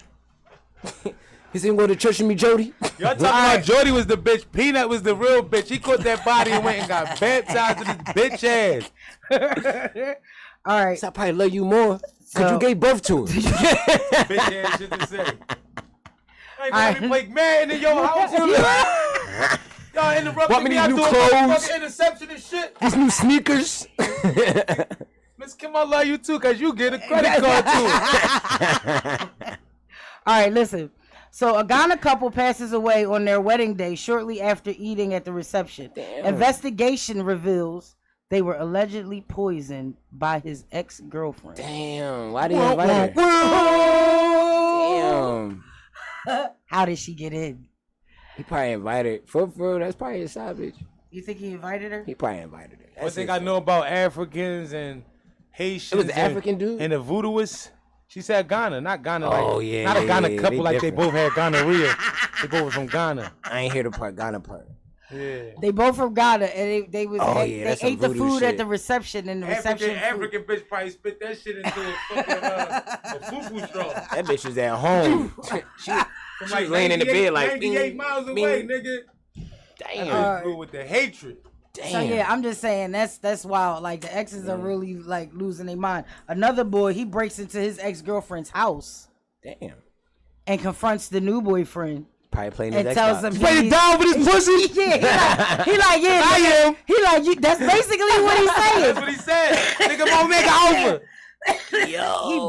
S3: He said, go to church with me, Jody.
S1: Y'all talking about Jody was the bitch. Peanut was the real bitch. He caught that body and went and got baptized with his bitch ass.
S2: All right.
S3: So I probably love you more because you gave birth to it.
S1: Bitch ass shit to say. I ain't gonna play Madden in your house. Y'all interrupting me.
S3: Want me new clothes?
S1: Interception and shit.
S3: These new sneakers.
S1: Miss Kim, I love you too, cause you get a credit card too.
S2: All right, listen. So a Ghana couple passes away on their wedding day shortly after eating at the reception. Damn. Investigation reveals they were allegedly poisoned by his ex-girlfriend.
S3: Damn, why did he invite her? Damn.
S2: How did she get in?
S3: He probably invited her. For that's probably a side bitch.
S2: You think he invited her?
S3: He probably invited her.
S1: One thing I know about Africans and Haitians.
S3: It was the African dude?
S1: And the voodooists. She said Ghana, not Ghana.
S3: Oh,
S1: like,
S3: yeah.
S1: Not a Ghana couple
S3: they
S1: like
S3: different.
S1: they both had gonorrhea. They both were from Ghana.
S3: I ain't hear the Ghana part.
S1: Yeah.
S2: They both from Ghana, and they ate the food
S3: shit.
S2: at the reception, and the reception.
S1: African bitch probably spit that shit into a fucking a fufu straw.
S3: That bitch was at home. she was laying in the bed like
S1: 98 miles away, nigga.
S3: Damn.
S1: With the hatred.
S3: Damn.
S2: So yeah, I'm just saying that's wild. Like the exes are really like losing their mind. Another boy, he breaks into his ex-girlfriend's house.
S3: Damn.
S2: And confronts the new boyfriend.
S3: Probably playing his
S2: and
S3: Xbox.
S2: tells him
S1: playing it down with his pussy.
S2: Yeah, he like yeah.
S1: I am.
S2: He like you. That's basically what he's saying.
S1: That's what he said. Nigga, won't make an offer.
S2: He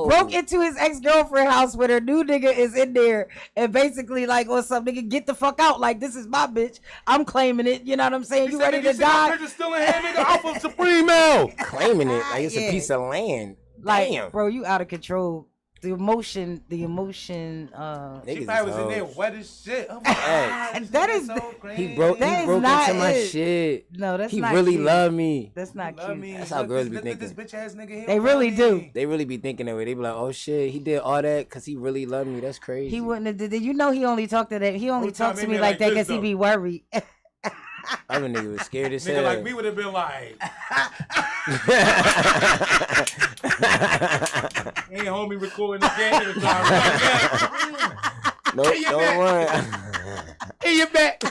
S2: broke into his ex-girlfriend's house with her new nigga is in there and basically like or some nigga get the fuck out, like this is my bitch, I'm claiming it, you know what I'm saying? You ready to die?
S1: Still in hand, nigga, off of Supreme L.
S3: Claiming it like it's a piece of land.
S2: Like,
S3: damn.
S2: Bro, you out of control. The emotion.
S1: She probably was in there wet as shit. Oh my God.
S2: That is
S1: so crazy.
S3: He broke into my shit.
S2: No, that's
S3: he
S2: not
S3: really
S2: cute.
S3: loved me.
S2: That's not cute.
S3: That's how girls be thinking.
S1: This bitch ass nigga,
S2: they really do.
S3: They really be thinking that way. They be like, oh shit, he did all that because he really loved me. That's crazy.
S2: He wouldn't have did it. You know he only talked to that. He only talked to me like that because he be worried.
S3: Other nigga was scared as hell.
S1: Nigga like me would have been like, ain't homie recording the game.
S3: Nope, don't worry.
S1: Hey, you back.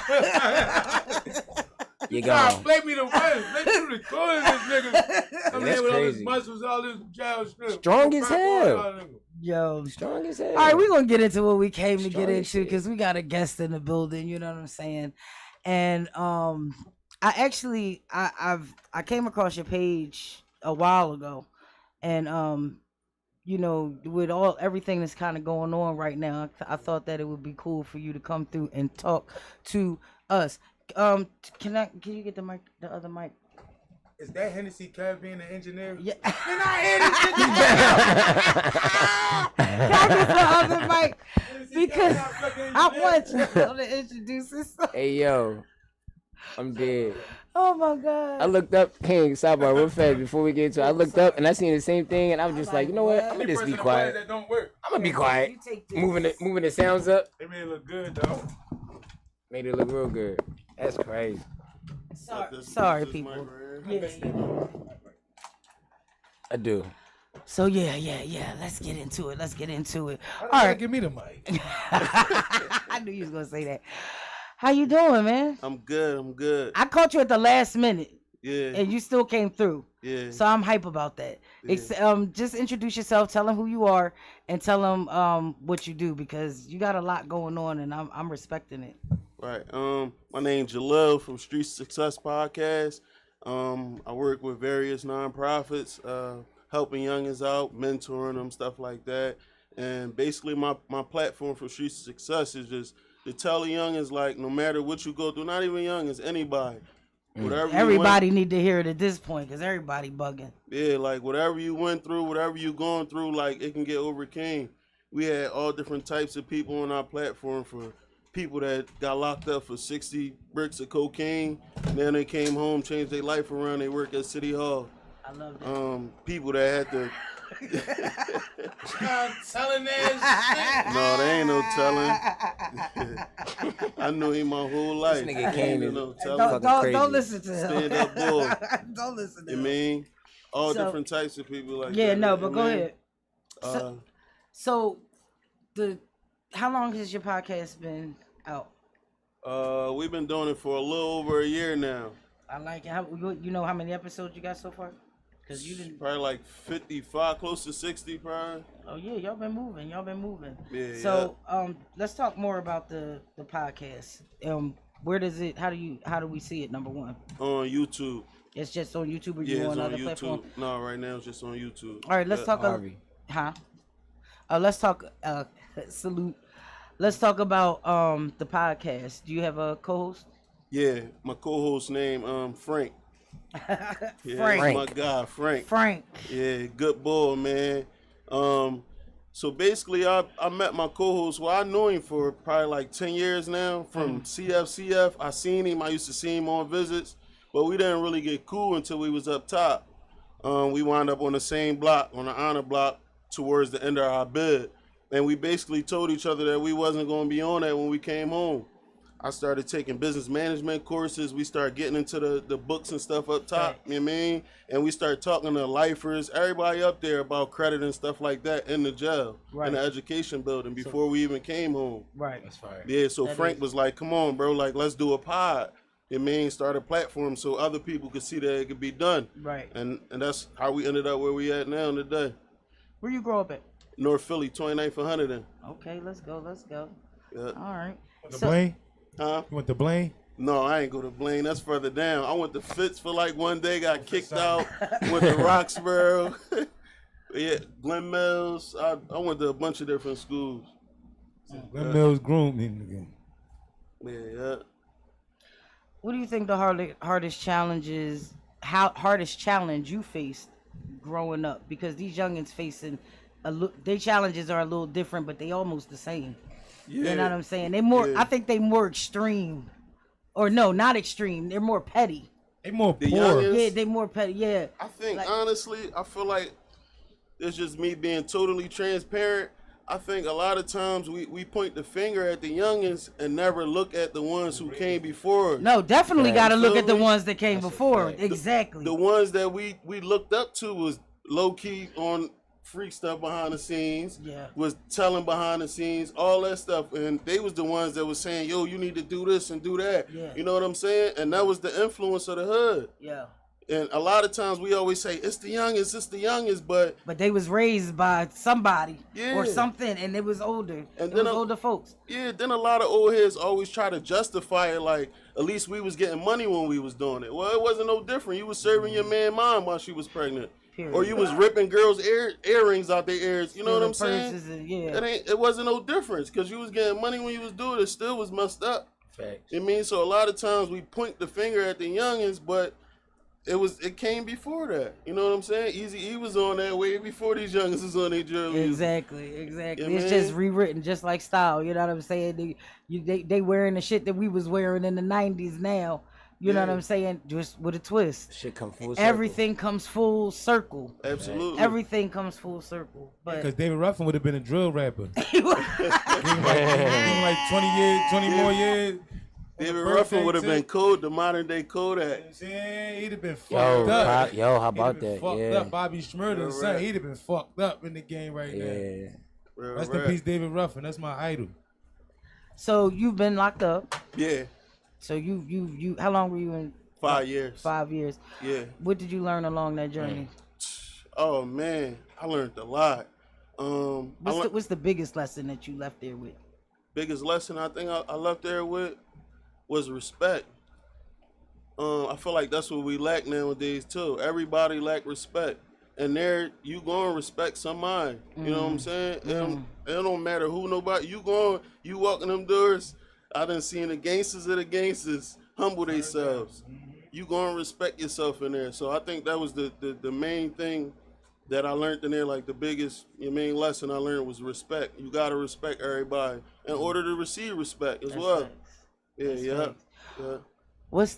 S3: You gone.
S1: Play me the one. Play me the recording this nigga. Coming in with all his
S3: crazy.
S1: muscles, all this jail shit.
S3: Strong as hell.
S2: Yo,
S3: strong as hell.
S2: All right, we're gonna get into what we came to get into because we got a guest in the building. You know what I'm saying? And I actually I came across your page a while ago, and you know, with everything that's kind of going on right now, I thought that it would be cool for you to come through and talk to us. Can you get the other mic?
S1: Is that Hennessy Kev being the engineer?
S2: Yeah.
S1: Can I
S2: get the other mic? Because I want you to introduce yourself.
S3: Hey yo, I'm dead.
S2: Oh my God.
S3: I looked up, King, sidebar real fast before we get into it. I looked up and I seen the same thing and I was just like, you know what? I'm gonna just be quiet.
S1: That don't work.
S3: I'm gonna be quiet. Moving the sounds up.
S1: They made it look good though.
S3: Made it look real good. That's crazy.
S2: Sorry people.
S3: I do.
S2: So yeah. Let's get into it.
S1: All right, give me the mic.
S2: I knew you was gonna say that. How you doing, man?
S4: I'm good.
S2: I caught you at the last minute.
S4: Yeah.
S2: And you still came through.
S4: Yeah.
S2: So I'm hype about that.
S4: Yeah.
S2: Just introduce yourself, tell them who you are, and tell them what you do because you got a lot going on, and I'm respecting it.
S4: Right. My name's Jalil from Street Success Podcast. I work with various nonprofits, helping youngins out, mentoring them, stuff like that. And basically, my platform for Street Success is just to tell the youngins, like, no matter what you go through, not even youngins, anybody. Whatever
S2: everybody need to hear it at this point because everybody bugging.
S4: Yeah, like whatever you went through, whatever you going through, like it can get overcame. We had all different types of people on our platform, for people that got locked up for 60 bricks of cocaine. Then they came home, changed their life around. They work at City Hall.
S2: I love that.
S4: People that had to
S1: Telling that shit.
S4: No, there ain't no telling. I knew him my whole life.
S3: This nigga came in.
S4: No telling.
S2: Don't listen to him.
S4: Stand up boy.
S2: Don't listen to him.
S4: You mean? All different types of people like that.
S2: Yeah, no, but go ahead.
S4: So
S2: how long has your podcast been out?
S4: We've been doing it for a little over a year now.
S2: I like it. You know how many episodes you got so far? Cause you didn't.
S4: Probably like 55, close to 60, probably.
S2: Oh yeah, y'all been moving.
S4: Yeah.
S2: So let's talk more about the podcast. Where does it? How do we see it? Number one.
S4: On YouTube.
S2: It's just on YouTube or you on other platforms?
S4: No, right now it's just on YouTube.
S2: All right, let's talk. Let's talk. Salute. Let's talk about the podcast. Do you have a co-host?
S4: Yeah, my co-host name Frank. Yeah,
S2: Frank.
S4: My guy Frank.
S2: Frank.
S4: Yeah, good boy, man. So basically, I met my co-host. Well, I knew him for probably like 10 years now from CFCF. I seen him. I used to see him on visits, but we didn't really get cool until we was up top. We wound up on the same block, on the honor block, towards the end of our bid. And we basically told each other that we wasn't going to be on that when we came home. I started taking business management courses. We started getting into the books and stuff up top, you know what I mean? And we started talking to lifers, everybody up there about credit and stuff like that in the jail, in the education building before we even came home.
S2: Right.
S1: That's fire.
S4: Yeah, so Frank was like, come on, bro, like, let's do a pod. You know what I mean? Start a platform so other people could see that it could be done.
S2: Right.
S4: And that's how we ended up where we at now today.
S2: Where you grow up at?
S4: North Philly, 29th and Hunterdon.
S2: Okay, let's go.
S4: Yeah.
S2: All right.
S1: The Blaine?
S4: Huh?
S1: You went to Blaine?
S4: No, I ain't go to Blaine. That's further down. I went to Fitz for like one day, got kicked out. Went to Roxborough. Yeah, Glen Mills. I went to a bunch of different schools.
S1: Glen Mills groomed me.
S4: Yeah.
S2: What do you think the hardest challenge you faced growing up? Because these youngins facing their challenges are a little different, but they almost the same. Yeah. You know what I'm saying? They more. Yeah. I think they more extreme, or no, not extreme. They're more petty.
S1: They more poor.
S2: Yeah, they more petty. Yeah.
S4: I think honestly, I feel like it's just me being totally transparent. I think a lot of times we point the finger at the youngins and never look at the ones who came before.
S2: No, definitely got to look at the ones that came before. Exactly.
S4: The ones that we looked up to was low key on free stuff behind the scenes, was telling behind the scenes, all that stuff. And they was the ones that was saying, yo, you need to do this and do that. Yeah. You know what I'm saying? And that was the influence of the hood. Yeah. And a lot of times we always say, it's the youngest, but
S2: they was raised by somebody or something, and it was older. And then older folks.
S4: Yeah, then a lot of old heads always try to justify it like, at least we was getting money when we was doing it. Well, it wasn't no different. You was serving your man mom while she was pregnant. Period. Or you was ripping girls' earrings out their ears. You know what I'm saying? It wasn't no difference because you was getting money when you was doing it. It still was messed up.
S3: Facts.
S4: I mean, so a lot of times we point the finger at the youngins, but it came before that. You know what I'm saying? Easy E was on that way before these youngins was on their journey.
S2: Exactly. It's just rewritten, just like style. You know what I'm saying? They wearing the shit that we was wearing in the 90s now. You know what I'm saying? Just with a twist.
S3: Shit come full circle.
S2: Everything comes full circle.
S4: Absolutely.
S2: Everything comes full circle. But
S1: because David Ruffin would have been a drill rapper. Give him like 20 more years.
S4: David Ruffin would have been code, the modern day Kodak.
S1: You know what I'm saying? He'd have been fucked up.
S3: How about that?
S1: Fucked up. Bobby Schmurder's son, he'd have been fucked up in the game right now. Rest in peace, David Ruffin. That's my idol.
S2: So you've been locked up.
S4: Yeah.
S2: So you how long were you in?
S4: 5 years.
S2: 5 years.
S4: Yeah.
S2: What did you learn along that journey?
S4: Oh man, I learned a lot.
S2: What's the biggest lesson that you left there with?
S4: Biggest lesson I think I left there with was respect. I feel like that's what we lack nowadays too. Everybody lack respect. And there you go and respect somebody. You know what I'm saying? It don't matter who, nobody. You walk in them doors. I done seen the gangsters of the gangsters humble themselves. You go and respect yourself in there. So I think that was the main thing that I learned in there. Like the biggest, main lesson I learned was respect. You gotta respect everybody in order to receive respect as well. Yeah.
S2: What's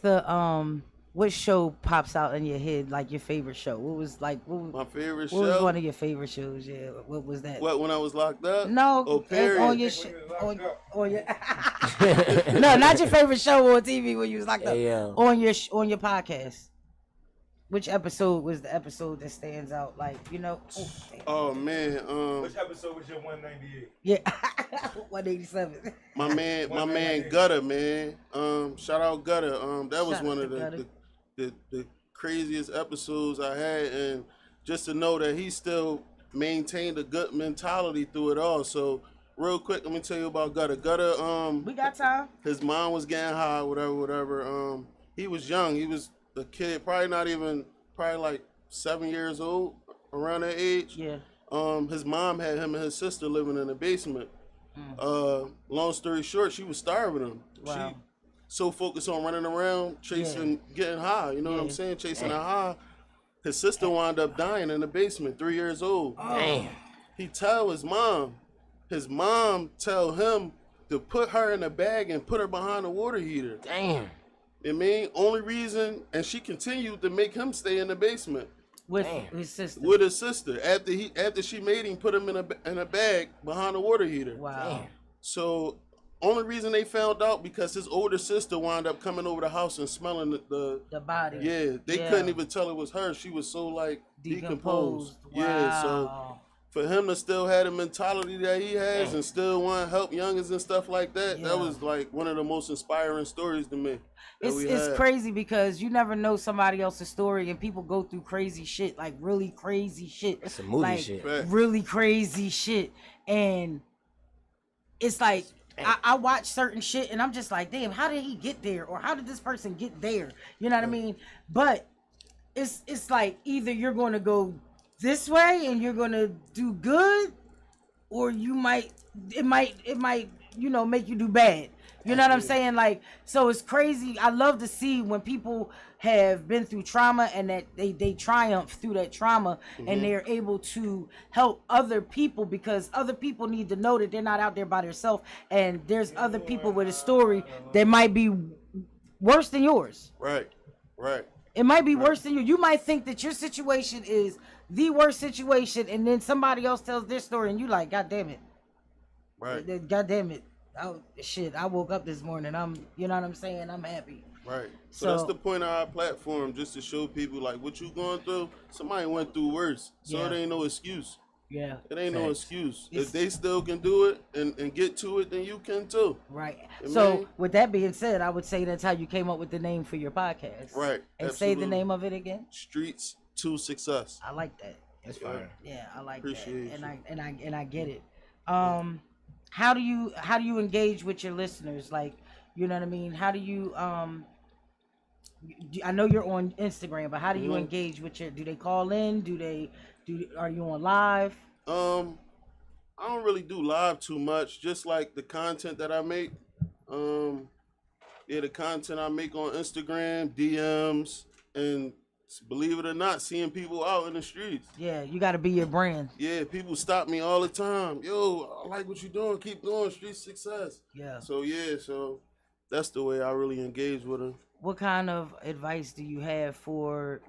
S2: what show pops out in your head like your favorite show? What was like
S4: my favorite show?
S2: What was one of your favorite shows? Yeah, what was that?
S4: What, when I was locked up?
S2: No,
S4: oh, period.
S2: on your on your no, not your favorite show on TV when you was locked up. On your podcast. Which episode was the episode that stands out? Like, you know.
S4: Oh man.
S1: Which episode was your 198?
S2: Yeah, 187.
S4: My man Gutter, man. Shout out Gutter. That was one of the craziest episodes I had, and just to know that he still maintained a good mentality through it all. So real quick, let me tell you about Gutter. Gutter.
S2: We got time.
S4: His mom was getting high, whatever. He was young. He was a kid, probably like 7 years old, around that age.
S2: Yeah.
S4: His mom had him and his sister living in the basement. Long story short, she was starving him.
S2: Wow.
S4: She so focused on running around, chasing, getting high. You know what I'm saying? Chasing her high. His sister wound up dying in the basement, 3 years old.
S2: Damn.
S4: He tell his mom. His mom tell him to put her in a bag and put her behind the water heater.
S3: Damn.
S4: I mean, only reason, and she continued to make him stay in the basement
S2: with his sister.
S4: With his sister, after she made him put him in a bag behind the water heater.
S2: Wow.
S4: So, only reason they found out because his older sister wound up coming over the house and smelling the
S2: body.
S4: Yeah, they couldn't even tell it was her. She was so like decomposed.
S2: Wow.
S4: Yeah, so for him to still have the mentality that he has and still want to help youngins and stuff like that, that was like one of the most inspiring stories to me.
S2: It's crazy because you never know somebody else's story, and people go through crazy shit, like really crazy shit.
S3: It's a movie
S2: like,
S3: shit.
S2: Really crazy shit. And it's like, I watch certain shit and I'm just like, damn, how did he get there? Or how did this person get there? You know what I mean? But it's like either you're going to go this way and you're going to do good, or it might, you know, make you do bad. You know what I'm saying? Like, so it's crazy. I love to see when people have been through trauma and that they triumph through that trauma and they're able to help other people, because other people need to know that they're not out there by themselves, and there's other people with a story that might be worse than yours.
S4: Right.
S2: It might be worse than you. You might think that your situation is the worst situation, and then somebody else tells their story and you like, God damn it.
S4: Right.
S2: God damn it. Oh shit, I woke up this morning. You know what I'm saying? I'm happy.
S4: Right. So that's the point of our platform, just to show people like what you going through. Somebody went through worse. So it ain't no excuse.
S2: Yeah.
S4: It ain't no excuse. If they still can do it and get to it, then you can too.
S2: Right. So with that being said, I would say that's how you came up with the name for your podcast.
S4: Right.
S2: And say the name of it again.
S4: Streets to Success.
S2: I like that.
S3: That's fine.
S2: Yeah, I like
S4: Appreciate
S2: that. And I get it. How do you engage with your listeners? Like, you know what I mean? How do you I know you're on Instagram, but how do you engage with do they call in? Are you on live?
S4: I don't really do live too much, just like the content that I make. The content I make on Instagram, DMs, and believe it or not, seeing people out in the streets.
S2: Yeah, you got to be your brand.
S4: Yeah, people stop me all the time. Yo, I like what you're doing. Keep going. Street success.
S2: Yeah.
S4: So that's the way I really engage with them.
S2: What kind of advice do you have for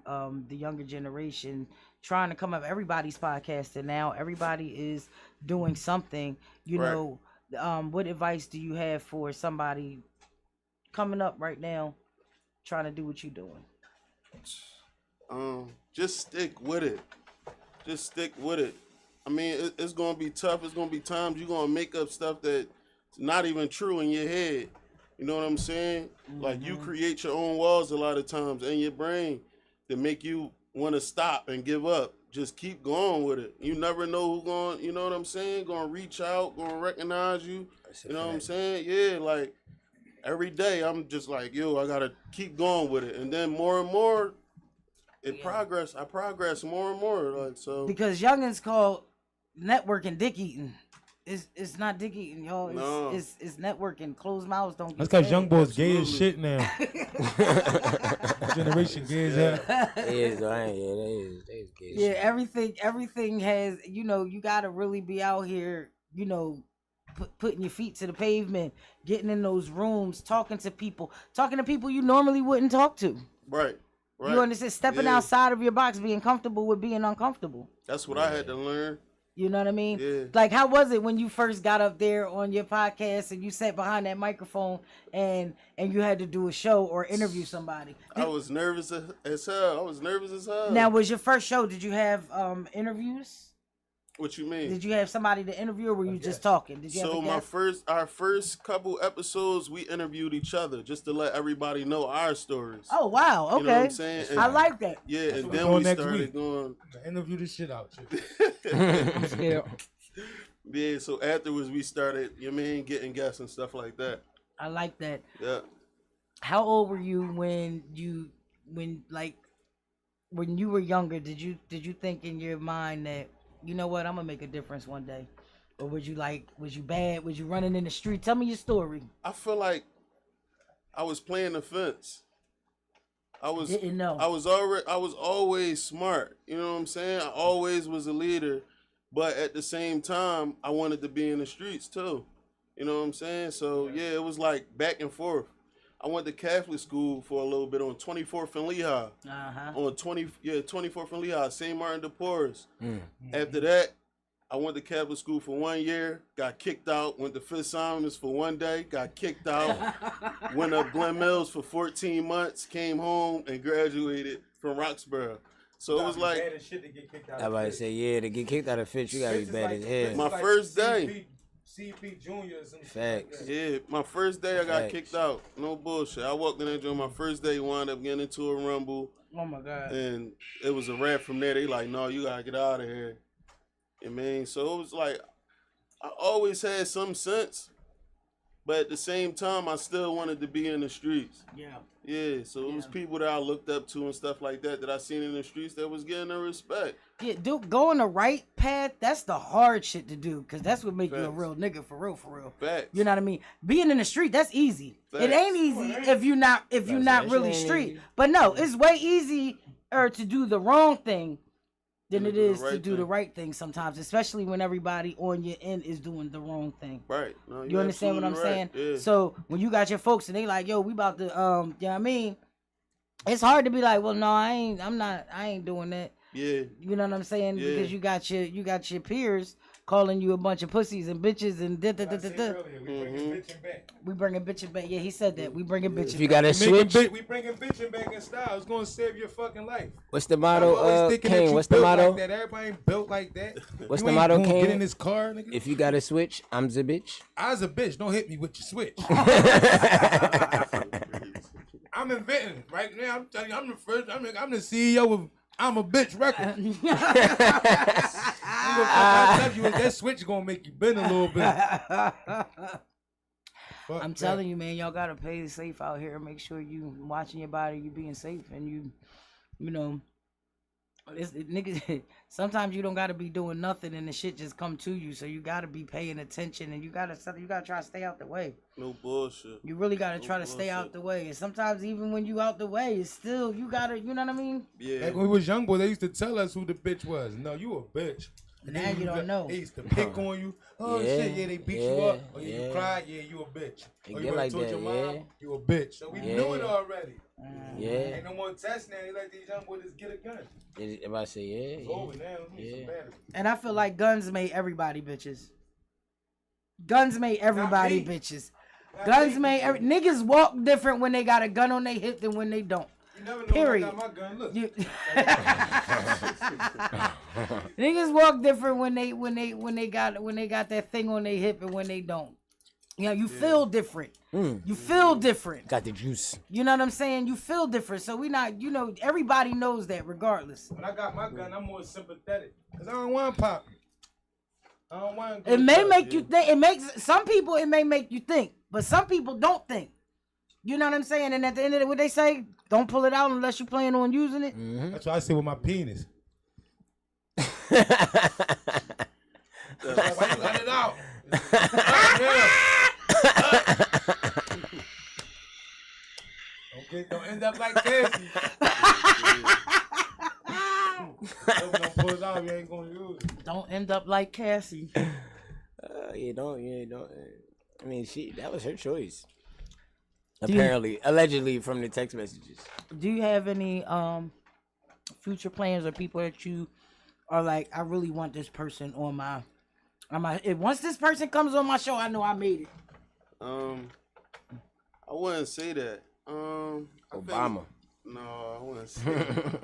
S2: the younger generation trying to come up? Everybody's podcasting now. Everybody is doing something. You know, what advice do you have for somebody coming up right now trying to do what you're doing?
S4: Just stick with it. I mean, it's gonna be tough. It's gonna be times you're gonna make up stuff that's not even true in your head. You know what I'm saying? Like, you create your own walls a lot of times in your brain that make you want to stop and give up. Just keep going with it. You never know who going, you know what I'm saying, going to reach out, going to recognize you. You know what I'm saying? Yeah, like every day I'm just like, yo, I got to keep going with it. And then more and more, I progress more and more. Like, so.
S2: Because youngins call networking dick eating. It's not dick eating, y'all. It's networking. Closed mouths don't get
S1: That's because
S2: fed.
S1: young boys gay as shit now. Generation gay as hell.
S3: They is gay.
S2: Yeah, everything has, you know, you gotta really be out here, you know, putting your feet to the pavement, getting in those rooms, talking to people you normally wouldn't talk to.
S4: Right. Right.
S2: You understand? Stepping outside of your box, being comfortable with being uncomfortable.
S4: That's what I had to learn.
S2: You know what I mean?
S4: Yeah.
S2: Like, how was it when you first got up there on your podcast and you sat behind that microphone and you had to do a show or interview somebody?
S4: I was nervous as hell.
S2: Now, was your first show? Did you have interviews?
S4: What you mean?
S2: Did you have somebody to interview, or were you just talking? Did you
S4: so our first couple episodes, we interviewed each other just to let everybody know our stories.
S2: Oh wow, okay.
S4: You know what I'm saying?
S2: I like that.
S4: Yeah, and then we started going
S1: interview this shit out.
S2: I'm scared.
S4: Yeah, so afterwards we started, getting guests and stuff like that.
S2: I like that.
S4: Yeah.
S2: How old were you when you were younger? Did you think in your mind that, you know what, I'm gonna make a difference one day? Or was you bad? Was you running in the street? Tell me your story.
S4: I feel like I was playing the fence.
S2: Didn't know.
S4: I was always smart. You know what I'm saying? I always was a leader, but at the same time, I wanted to be in the streets too. You know what I'm saying? So yeah, it was like back and forth. I went to Catholic school for a little bit on 24th and Lehigh. On 24th and Lehigh, St. Martin de Porres. After that, I went to Catholic school for 1 year, got kicked out. Went to Fifth Simons for 1 day, got kicked out. Went up Glen Mills for 14 months, came home and graduated from Roxborough. So it was like,
S1: bad as shit to get kicked out.
S3: I about to say, to get kicked out of Fitch, you gotta be bad as hell.
S4: My first day.
S1: CP Juniors and
S3: Facts.
S4: Yeah, my first day I got kicked out. No bullshit. I walked in there during my first day, wound up getting into a rumble.
S2: Oh my God.
S4: And it was a wrap from there. They like, no, you gotta get out of here. So it was like, I always had some sense, but at the same time, I still wanted to be in the streets. Yeah, so it was people that I looked up to and stuff like that I seen in the streets that was getting their respect.
S2: Yeah, dude, going the right path, that's the hard shit to do, because that's what make you a real nigga, for real.
S4: Facts.
S2: You know what I mean? Being in the street, that's easy.
S4: Facts.
S2: It ain't easy if you're not really street. Easy. But no, it's way easier to do the wrong thing than it is to do the right thing sometimes, especially when everybody on your end is doing the wrong thing.
S4: Right. No,
S2: you understand what I'm saying?
S4: Yeah.
S2: So when you got your folks and they like, yo, we about to, you know what I mean? It's hard to be like, well, no, I ain't doing that.
S4: Yeah.
S2: You know what I'm saying? Yeah. Because you got your peers calling you a bunch of pussies and bitches and
S1: We bringing bitching back.
S2: Yeah, he said that. We bringing bitching back.
S3: You got to switch.
S1: We bringing bitching back in style. It's going to save your fucking life.
S3: What's the motto, Kane? What's the motto?
S1: Like that. Everybody ain't built like that.
S3: What's the motto, Kane?
S1: Get in this car, nigga.
S3: If you got to switch, I'm the bitch.
S1: I's a bitch. Don't hit me with your switch. I'm inventing right now. I'm telling you, I'm the first. I'm the CEO of I'm a Bitch record. That switch gonna make you bend a little bit.
S2: I'm telling you, man, y'all gotta play safe out here. Make sure you watching your body, you being safe, and you know, niggas. Sometimes you don't gotta be doing nothing, and the shit just come to you. So you gotta be paying attention, and you gotta try to stay out the way.
S4: No bullshit.
S2: You really gotta try to stay out the way, and sometimes even when you out the way, it's still you gotta. You know what I mean?
S4: Yeah.
S1: Like when we was young boys, they used to tell us who the bitch was. No, you a bitch.
S2: Now you don't know.
S1: They used to pick on you. Oh shit, they beat you up. Or you cried, you a bitch. Or you
S3: like
S1: told
S3: that,
S1: your mom, you a bitch. So we knew it already. Ain't no more tests now. They let these young boys just get a gun.
S3: If I say
S1: it's over now.
S2: And I feel like guns made everybody bitches. Guns made everybody bitches. Guns made niggas walk different when they got a gun on their hip than when they don't.
S1: You never know
S2: Period.
S1: when I got my gun. Look.
S2: Niggas walk different when they got that thing on their hip and when they don't. You know, you feel different. You feel different.
S3: Got the juice.
S2: You know what I'm saying? You feel different. So we not, you know, everybody knows that regardless.
S1: When I got my gun, I'm more sympathetic. Because I don't want pop. I don't want
S2: it may make you think. It makes some people, it may make you think. But some people don't think. You know what I'm saying? And at the end of it, what they say, don't pull it out unless you plan on using it.
S1: Mm-hmm. That's what I say with my penis. Why you let it out? Don't end up like Cassie. Don't pull it out, you ain't gonna use it.
S2: Don't end up like Cassie.
S3: Don't. I mean, that was her choice. Apparently, allegedly from the text messages.
S2: Do you have any future plans or people that you are like, I really want this person on my once this person comes on my show, I know I made it.
S4: I wouldn't say that.
S3: Obama.
S4: No, I wouldn't say that.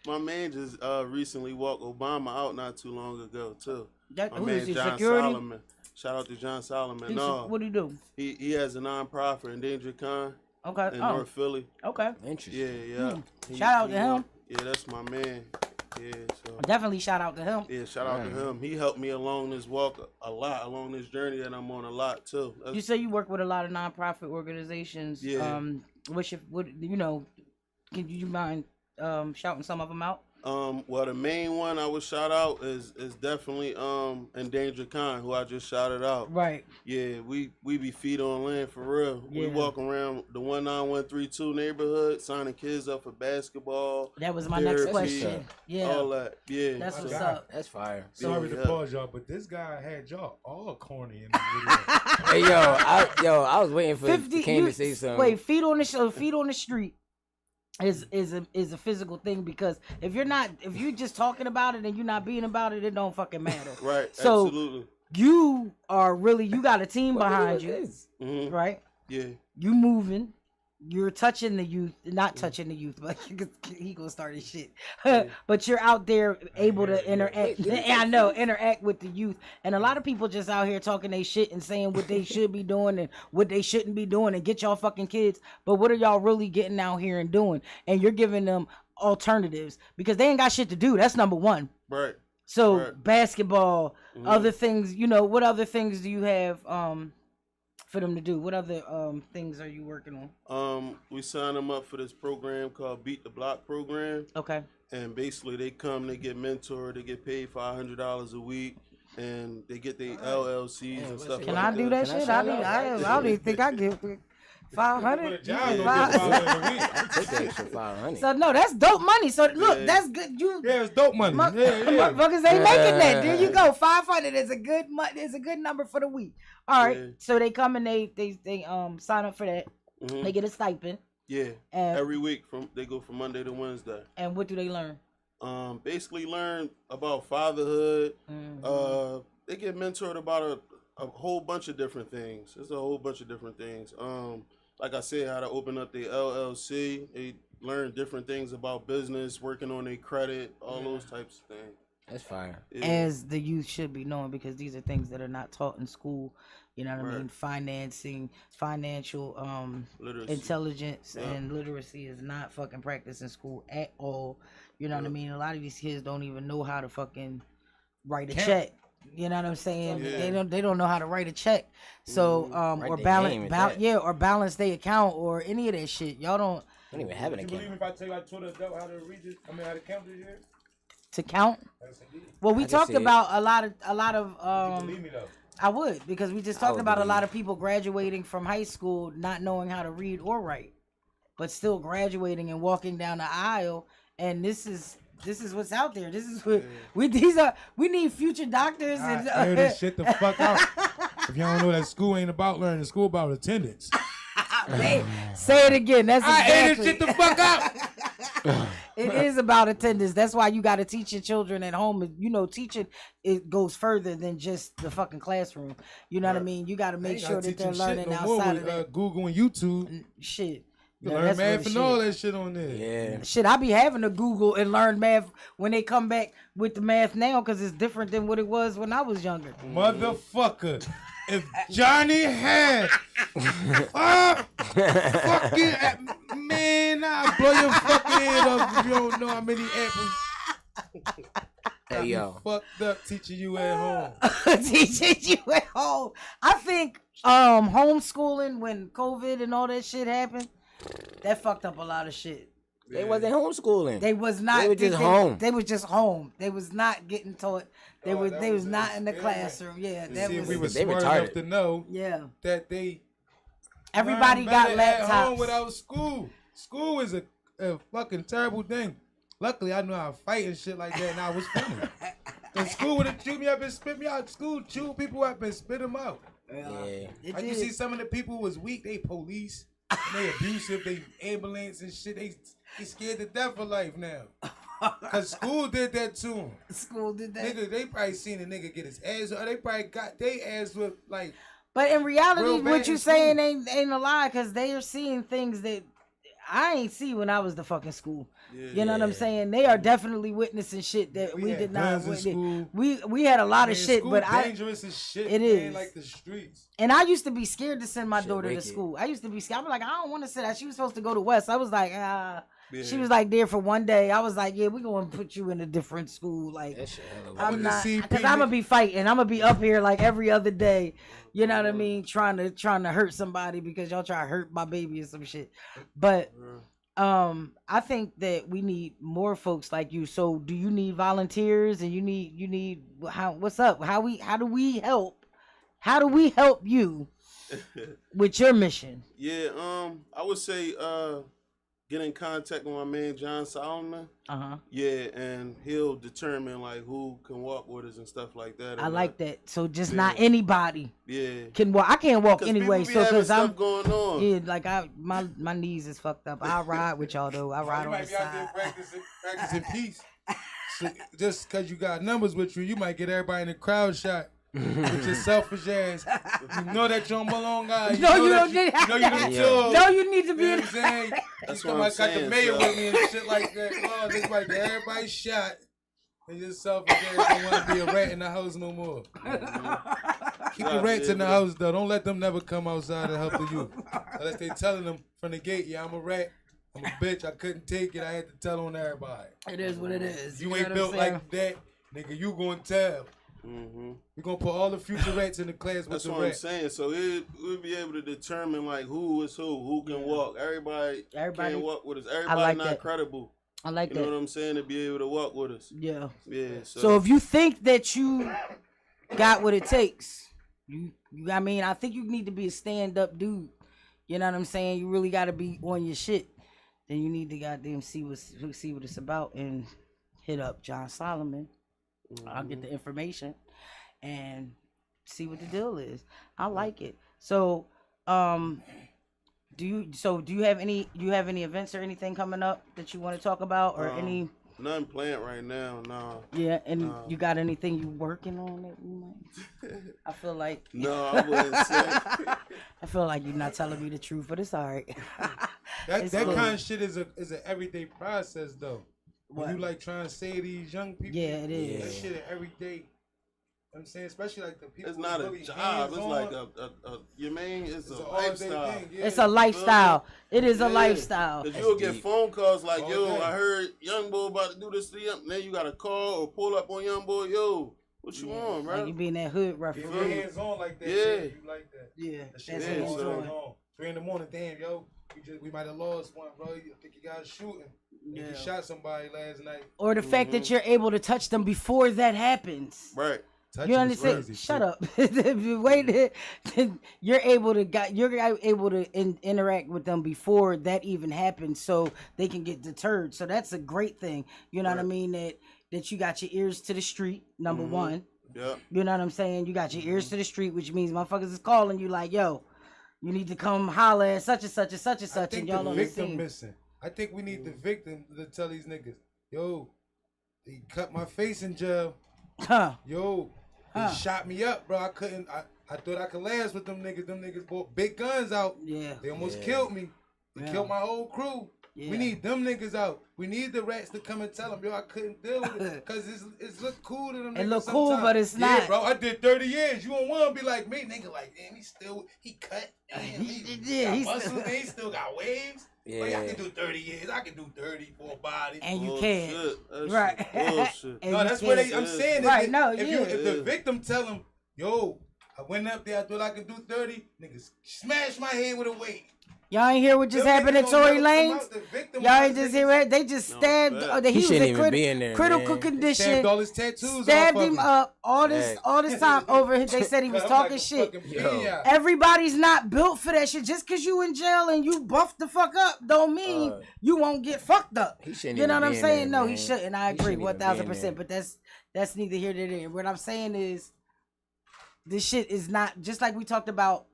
S4: My man just recently walked Obama out not too long ago too. My man John Solomon. Shout out to John Solomon.
S2: What do you do?
S4: He has a non-profit, Endangered Kind.
S2: Okay.
S4: In North Philly.
S2: Okay.
S3: Interesting.
S4: Yeah.
S2: Shout out to him.
S4: Yeah, that's my man. Yeah, so
S2: definitely shout out to him.
S4: Yeah, shout out to him. He helped me along this walk a lot, along this journey that I'm on a lot too.
S2: You say you work with a lot of nonprofit organizations.
S4: Yeah.
S2: Can you mind shouting some of them out?
S4: Well, the main one I would shout out is definitely Endangered Kind, who I just shouted out.
S2: Right.
S4: Yeah, we be feet on land for real. Yeah. We walk around the 19132 neighborhood, signing kids up for basketball.
S2: That was my next question. Yeah.
S4: All that. Yeah.
S2: That's what's up.
S3: That's fire.
S1: Sorry to pause y'all, but this guy had y'all all corny in the video.
S3: Hey, I was waiting for Kane to say something.
S2: Wait, feet on the street. Is a physical thing, because if you're just talking about it and you're not being about it, it don't fucking matter.
S4: Right.
S2: So
S4: absolutely.
S2: You got a team behind you, right?
S4: Yeah.
S2: You moving, you're touching the youth, not touching the youth, but he gonna start his shit. But you're out there able to interact. Interact with the youth, and a lot of people just out here talking they shit and saying what they should be doing and what they shouldn't be doing, and get y'all fucking kids. But what are y'all really getting out here and doing? And you're giving them alternatives because they ain't got shit to do. That's number one.
S4: Right.
S2: So basketball, other things. What other things do you have? For them to do? What other things are you working
S4: on? We sign them up for this program called Beat the Block program.
S2: Okay.
S4: And basically they come, they get mentored, they get paid $500 a week, and they get their LLCs and stuff like that.
S2: Can I do that shit? I don't even think I give 500. So no, that's dope money. So look, that's good.
S1: It's dope money.
S2: Motherfuckers ain't making that. There you go. 500 is a good It's a good number for the week. All right. Yeah. So they come and they sign up for that. Mm-hmm. They get a stipend.
S4: Yeah. Every week they go from Monday to Wednesday.
S2: And what do they learn?
S4: Basically learn about fatherhood. Mm-hmm. They get mentored about a whole bunch of different things. There's a whole bunch of different things. Like I said, how to open up their LLC. They learn different things about business, working on their credit, all those types of things.
S3: That's fire.
S2: Yeah. As the youth should be knowing, because these are things that are not taught in school. You know what I mean? Financing, financial intelligence and literacy is not fucking practiced in school at all. You know what I mean? A lot of these kids don't even know how to fucking write a check. You know what I'm saying? Yeah. They don't know how to write a check. So or balance their account or any of that shit. Y'all don't
S3: even have an account.
S1: You believe if I tell you I told adult how to read this? How to count this year?
S2: To count? Well, we talked about a lot of
S1: believe me though?
S2: I would, because we just talked about a lot of people graduating from high school not knowing how to read or write, but still graduating and walking down the aisle. And this is what's out there. This is what we need future doctors. And
S1: hear this shit the fuck out. If y'all don't know that school ain't about learning, school about attendance.
S2: Hey, say it again. That's exactly.
S1: I hear this shit the fuck out.
S2: It is about attendance. That's why you got to teach your children at home. Teaching, it goes further than just the fucking classroom. You know what I mean? You got to make sure that they're learning outside of that.
S1: Google and YouTube.
S2: Shit.
S1: You learn math and all that shit on there.
S3: Yeah.
S2: Shit, I be having to Google and learn math when they come back with the math now, because it's different than what it was when I was younger.
S1: Motherfucker. If Johnny had fucking man, I'll blow your fucking head up if you don't know how many apples.
S3: Hey yo,
S1: fucked up teaching you at home.
S2: Teaching you at home. I think homeschooling, when COVID and all that shit happened, that fucked up a lot of shit.
S3: They wasn't homeschooling.
S2: They was not.
S3: They were just home.
S2: They was just home. They was not getting taught. They was not in the classroom. Yeah, that was.
S1: We were smart enough to know.
S2: Yeah.
S1: That they.
S2: Everybody got laptops.
S1: At home without school. School is a fucking terrible thing. Luckily, I knew how to fight and shit like that, and I was funny. The school would have chewed me up and spit me out. School chewed people up and spit them out.
S3: Yeah.
S1: Like you see, some of the people who was weak. They police. They abusive, they ambulance and shit. They scared to death of life now. Cause school did that to him.
S2: School did that.
S1: Nigga, they probably seen a nigga get his ass, or they probably got their ass with like.
S2: But in reality, what you saying
S1: school.
S2: ain't a lie, cause they are seeing things that I ain't see when I was the fucking school. Yeah, you know what I'm saying? They are definitely witnessing shit that we did not witness. We had a lot of shit, but
S1: dangerous as shit.
S2: It is
S1: like the streets.
S2: And I used to be scared to send my daughter to school. I used to be scared. I'm like, I don't want to send her. She was supposed to go to West. I was like, Yeah. She was like there for one day. I was like, yeah, we're gonna put you in a different school. Like, I'm not, because I'm gonna be fighting. I'm gonna be up here like every other day. You know what I mean? Trying to hurt somebody because y'all try to hurt my baby or some shit. But I think that we need more folks like you. So do you need volunteers? And you need what's up? How do we help? How do we help you with your mission?
S4: Yeah, I would say get in contact with my man John Solomon. Yeah, and he'll determine like who can walk with us and stuff like that.
S2: I like that. So just not anybody.
S4: Yeah.
S2: Can walk. I can't walk anyway. So because I'm
S4: going on.
S2: Yeah, like my knees is fucked up. I ride with y'all though. I ride on the side.
S1: Practicing peace. So just because you got numbers with you, you might get everybody in the crowd shot. With your selfish ass, you know that you don't belong, guys.
S2: No, you don't need
S1: No,
S2: you need to be in.
S4: That's what I'm saying.
S1: Got the mayor with me and shit like that. Oh, just like everybody shot. And your selfish ass don't want to be a rat in the house no more. Keep the rats in the house though. Don't let them never come outside and help you. Unless they telling them from the gate, yeah, I'm a rat. I'm a bitch. I couldn't take it. I had to tell on everybody.
S2: It is what it is.
S1: You ain't built like that, nigga. You gonna tell. We're gonna put all the future rats in the class with the rats.
S4: That's what I'm saying. So we'll be able to determine like who is who can walk. Everybody can walk with us. Everybody not credible.
S2: I like that.
S4: You know what I'm saying? To be able to walk with us.
S2: Yeah.
S4: Yeah.
S2: So if you think that you got what it takes, I mean, I think you need to be a stand-up dude. You know what I'm saying? You really got to be on your shit. Then you need to goddamn see what it's about and hit up John Solomon. I'll get the information and see what the deal is. I like it. So, do you have any events or anything coming up that you want to talk about or any?
S4: Nothing planned right now. No.
S2: Yeah, and you got anything you working on that you might? I feel like.
S4: No, I wouldn't say.
S2: I feel like you're not telling me the truth, but it's all right.
S1: that kind of shit is an everyday process though. When you like trying to say these young people,
S2: yeah, it is.
S1: That shit every day. You know what I'm saying, especially like the people.
S4: It's not a job. It's like your main. It's a lifestyle.
S2: Yeah. It's a lifestyle. It is a lifestyle.
S4: Cause you'll get phone calls like, "Yo, I heard Young Boy about to do this to you." Then you got to call or pull up on Young Boy. Yo, what you want, bro?
S2: Like you being that hood reference.
S1: Your hands on like that.
S4: Yeah,
S1: you like that.
S2: Yeah,
S1: that's hands on. 3 in the morning, damn, yo. We might have lost one, bro. I think you guys shooting. Yeah. You shot somebody last night.
S2: Or the fact that you're able to touch them before that happens.
S4: Right.
S2: You understand? Shut up. Wait, you're able to interact with them before that even happens, so they can get deterred. So that's a great thing. You know what I mean? That you got your ears to the street. Number one.
S4: Yeah.
S2: You know what I'm saying? You got your ears to the street, which means motherfuckers is calling you like, yo, you need to come holler at such and such and such and such, and y'all on the scene.
S1: Missing. I think we need the victim to tell these niggas, yo, they cut my face in jail. Yo, they shot me up, bro. I thought I could last with them niggas. Them niggas brought big guns out.
S2: Yeah.
S1: They almost killed me. They killed my whole crew. Yeah. We need them niggas out. We need the rats to come and tell them, yo, I couldn't deal with it. Because it look cool to them niggas.
S2: It look cool, but it's not.
S1: Yeah, bro, I did 30 years. You don't want to be like me. Nigga like, damn, he cut. Damn, he muscles, he still got waves. Yeah. Like, I can do 30 years. I can do 30 for a body.
S2: And you can't.
S1: Right. No, that's what I'm saying.
S2: Right,
S1: If the victim tell him, yo, I went up there, I thought I could do 30, niggas smash my head with a weight.
S2: Y'all ain't hear what just happened at Tory Lanez? Y'all ain't just hear it? They just stabbed. He was in critical condition.
S1: Stabbed all his tattoos.
S2: Stabbed him up all this time over. They said he was talking shit. Everybody's not built for that shit. Just because you in jail and you buffed the fuck up, don't mean you won't get fucked up. You know what I'm saying? No, he shouldn't. I agree 1,000%. But that's neither here nor there. What I'm saying is, this shit is not just like we talked about.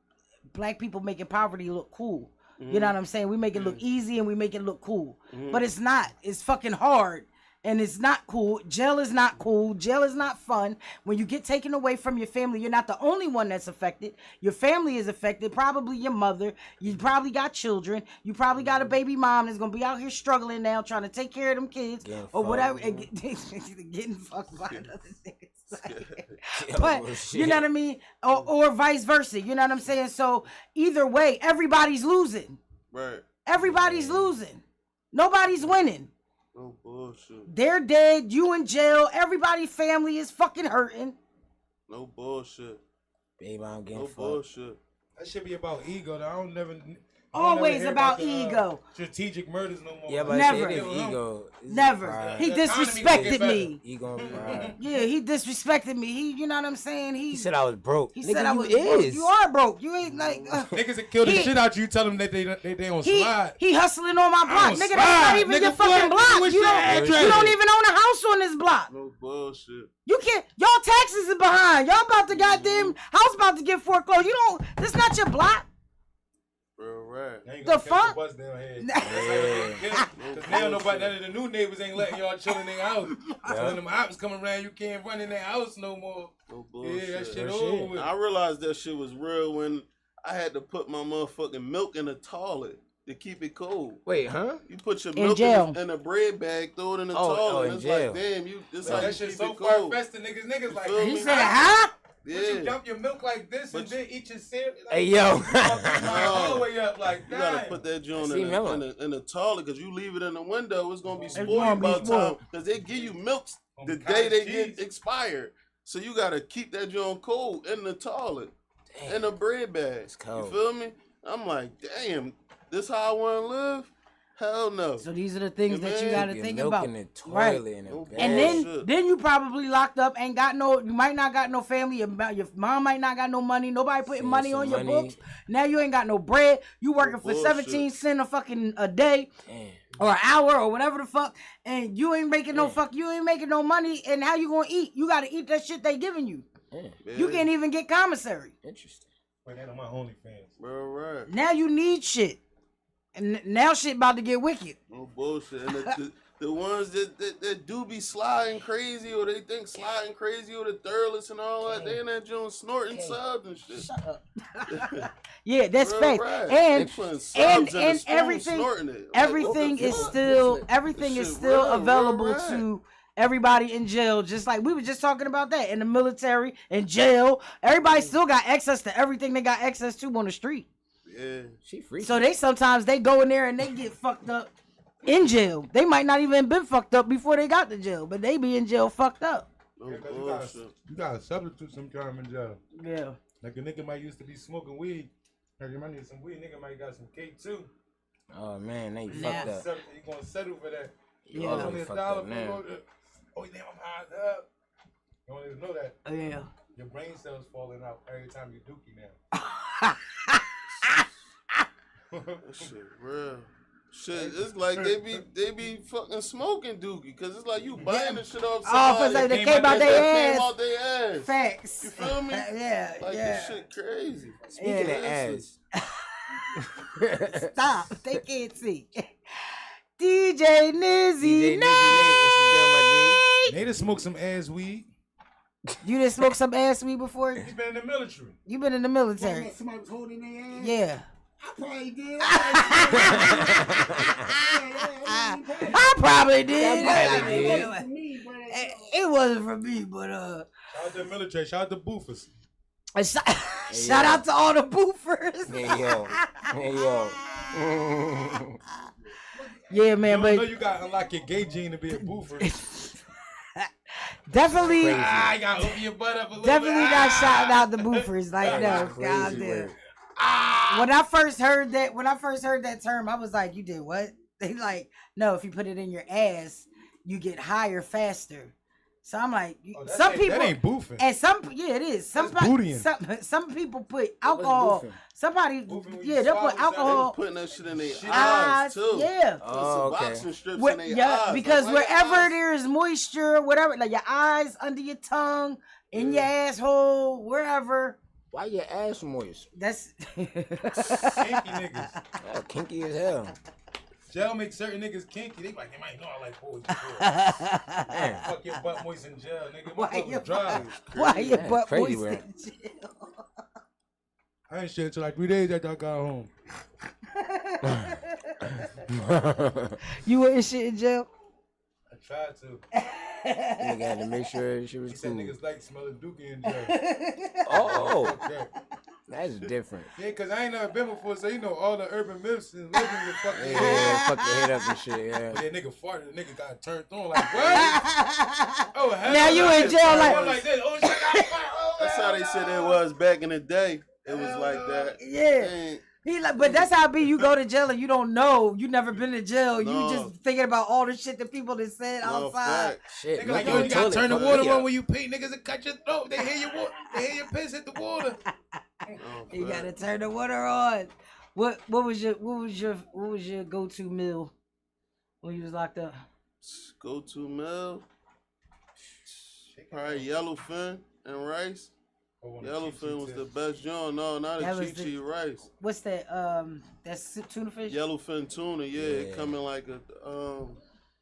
S2: Black people making poverty look cool. You know what I'm saying? We make it look easy and we make it look cool. But it's not. It's fucking hard. And it's not cool. Jail is not cool. Jail is not fun. When you get taken away from your family, you're not the only one that's affected. Your family is affected. Probably your mother. You probably got children. You probably got a baby mom that's going to be out here struggling now, trying to take care of them kids. Or whatever. Getting fucked by another nigga. But, you know what I mean? Or vice versa. You know what I'm saying? So, either way, everybody's losing.
S4: Right.
S2: Everybody's losing. Nobody's winning.
S4: No bullshit.
S2: They're dead. You in jail. Everybody's family is fucking hurting.
S4: No bullshit.
S3: Babe, I'm getting
S4: no
S3: fucked.
S4: bullshit.
S1: That should be about ego. I don't never.
S2: Always about ego.
S1: Strategic murders no more.
S3: Yeah, but
S2: never.
S3: it is ego.
S2: Never.
S3: Pride.
S2: He disrespected me.
S3: Ego and pride.
S2: Yeah, he disrespected me. You know what I'm saying?
S3: He said I was broke.
S2: He
S3: Nigga,
S2: said I was
S3: you
S2: broke.
S3: is.
S2: You are broke. You ain't like.
S1: Niggas that kill the shit out you. Tell them that they on slide.
S2: He hustling on my block. Nigga, that's not even your fucking block. You don't even own a house on this block.
S4: No bullshit.
S2: You can't. Y'all taxes are behind. Y'all about to goddamn house about to get foreclosed. You don't. This not your block.
S4: Real right.
S2: The fuck?
S1: Because now nobody, none of the new neighbors ain't letting y'all chill in their house. So when them ops come around, you can't run in their house no more.
S4: No bullshit.
S1: Yeah, that shit over with.
S4: I realized that shit was real when I had to put my motherfucking milk in the toilet to keep it cold.
S3: Wait, huh?
S4: You put your
S2: In
S4: milk
S2: jail.
S4: in a bread bag, throw it in the
S3: Oh,
S4: toilet.
S3: in
S4: And it's
S3: jail.
S4: like, damn, this how you
S1: That shit
S4: keep
S1: so
S4: it
S1: far
S4: cold.
S1: fast to niggas like,
S4: feel
S2: He
S4: me?
S2: said, huh?
S4: Yeah.
S1: But you dump your milk like this and then eat your cereal. Like,
S3: Hey, yo.
S1: all the way up like
S4: You
S1: that.
S4: gotta put that joint
S3: See,
S4: in the toilet because you leave it in the window, it's gonna be
S2: gonna
S4: spoiled
S2: be
S4: by the
S2: spoiled.
S4: time because they give you milk the
S1: cottage
S4: day they
S1: cheese.
S4: get expired. So you gotta keep that joint cold in the toilet, in a bread bag.
S3: It's cold.
S4: You feel me? I'm like, damn, this how I wanna live? Hell no.
S2: So these are the things that you gotta
S3: Your
S2: think
S3: milk
S2: about.
S3: in the toilet
S2: Right.
S3: in a bag.
S2: And
S4: Bullshit.
S2: then you probably locked up, ain't got no, you might not got no family, your mom might not got no money, nobody putting
S3: Save
S2: money
S3: some
S2: on your
S3: money.
S2: books. Now you ain't got no bread. You working for
S4: Bullshit.
S2: 17 cents a day
S3: Damn.
S2: or an hour or whatever the fuck, and you ain't making you ain't making no money, and how you gonna eat? You gotta eat that shit they giving you. You can't even get commissary.
S3: Interesting.
S1: Wait, that on my OnlyFans.
S4: Bro, right.
S2: Now you need shit. And now shit about to get wicked.
S4: No bullshit. And the ones that do be sliding crazy or they think sliding crazy or the thirless and all that, they in that joint snorting subs and shit.
S2: Shut up. Yeah, that's
S4: Real
S2: fact.
S4: right.
S2: And
S4: They putting subs in the
S2: and
S4: spoon,
S2: everything
S4: snorting it.
S2: everything is still available
S4: right.
S2: to everybody in jail. Just like we were just talking about that in the military, in jail, everybody still got access to everything they got access to on the street.
S4: Yeah.
S3: She free.
S2: So they sometimes they go in there and they get fucked up in jail. They might not even been fucked up before they got to jail, but they be in jail fucked up.
S4: No
S1: Yeah, 'cause
S4: bullshit.
S1: you got to substitute some time in jail.
S2: Yeah.
S1: Like a nigga might used to be smoking weed. Like you might need some weed. Nigga might got some cake too.
S3: Oh, man, they
S2: Nah.
S3: fucked up.
S1: You gonna settle for that?
S2: Yeah.
S1: Oh, only
S3: Fucked
S1: $1
S3: up now.
S1: Oh damn, I'm high up. You don't even know that.
S2: Yeah.
S1: Your brain cells falling out every time you dookie now.
S4: That shit real. Shit, it's like they be fucking smoking dookie, cause it's like you buying the shit off
S2: Oh,
S4: somebody.
S2: for like they came out their
S4: came
S2: ass.
S4: out their ass.
S2: Facts.
S4: You feel me?
S2: Yeah.
S4: Like
S2: yeah.
S4: this shit crazy.
S3: Speaking of
S4: Yeah.
S3: ass.
S2: Stop. They can't see. DJ Nizzy
S3: DJ Nizzy Nate, what's the deal, my
S1: They just smoke some ass weed.
S2: You done smoked some ass weed before?
S1: He's been in the military.
S2: You been in the military?
S5: Somebody was holding their ass.
S2: Yeah.
S5: I probably did.
S2: I probably did.
S3: probably did.
S5: For me, but
S2: It wasn't for me, but
S1: Shout out to the military. Shout out to Boofers.
S2: shout out to all the boofers.
S3: Hey, yo. Hey, yo.
S2: Yeah, man,
S1: I know
S2: but
S1: you got to unlock your gay gene to be a boofer.
S2: definitely,
S3: Crazy.
S1: You got to open your butt up a little
S2: definitely
S1: bit.
S2: got shouting out the boofers. Like, no,
S3: Crazy
S2: goddamn.
S3: word.
S2: When I first heard that term, I was like, you did what? They like, no, if you put it in your ass, you get higher faster. So I'm like, some people
S1: that ain't boofing.
S2: and it is. Some people put alcohol.
S3: boofing?
S2: Somebody,
S1: Boofing when you
S2: they
S1: swallow
S2: put
S1: something.
S4: They
S2: alcohol.
S4: putting that shit in their
S1: Shit.
S4: eyes too.
S2: Yeah.
S3: Oh,
S4: Some
S3: okay.
S4: boxing strips
S2: Where-
S4: in their
S2: yeah,
S4: eyes.
S2: because
S4: Like, why your
S2: wherever
S4: eyes-
S2: there is moisture, whatever, like your eyes, under your tongue, in your asshole, wherever,
S3: Why your ass moist?
S2: That's
S1: Kinky niggas.
S3: Yeah, kinky as hell.
S1: Gel makes certain niggas kinky. They like, they might know I like boys before. Man, fuck your butt moist in gel, nigga. My butt was dry.
S2: Why your butt
S3: crazy,
S2: moist
S3: bro.
S2: in jail?
S1: I ain't shit until like 3 days after I got home.
S2: You were in shit in jail?
S1: I tried to.
S3: Nigga had to make sure she was
S1: He said
S3: cool.
S1: niggas like smelling dookie in jail.
S3: Oh,
S1: Fuck that.
S3: that's different.
S1: Yeah, cause I ain't never been before, so you know all the urban myths and legends will fuck your head.
S3: Yeah, fuck your head up and shit. Yeah.
S1: But that nigga farted, the nigga got turned on like what? Oh hell.
S2: Now you in jail
S1: like this. Oh shit, I got fired. Oh,
S4: That's how they said it was back in the day. It was like that.
S2: Yeah.
S4: And
S2: He like, but that's how it be. You go to jail and you don't know. You never been to jail.
S4: No.
S2: You just thinking about all the shit that people that said
S4: no
S2: outside.
S4: fact.
S3: Shit.
S1: Nigga like,
S3: look
S1: yo,
S3: on
S1: you gotta
S3: toilet,
S1: turn the
S3: fuck
S1: water
S3: me
S1: on
S3: up.
S1: when you pee. Niggas will cut your throat. They hear your water. They hear your piss hit the water.
S4: No
S2: You
S4: fact.
S2: gotta turn the water on. What was your go to meal when you was locked up?
S4: Go to meal. Probably yellowfin and rice. Yellowfin was the best joint. No, not
S2: That
S4: a
S2: was
S4: chi rice.
S2: What's that? That's tuna fish.
S4: Yellowfin tuna, yeah. It come in like a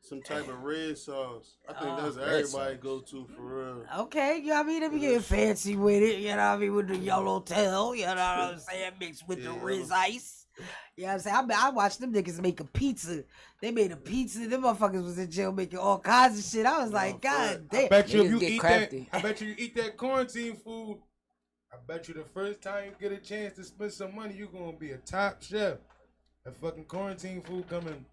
S4: some type of red sauce. I think that's everybody
S3: sauce.
S4: go to for real.
S2: Okay, you know what I mean? They be getting fancy with it, you know what I mean? With the yellow tail, you know what I'm saying? Mixed with the Riz ice. You know what I'm saying? I watched them niggas make a pizza. They made a pizza. Them motherfuckers was in jail making all kinds of shit. I was like, God damn.
S1: I bet you if
S3: Niggas
S1: you
S3: get
S1: eat
S3: crafty.
S1: that, I bet you eat that quarantine food. I bet you the first time you get a chance to spend some money, you gonna be a top chef. That fucking quarantine food coming,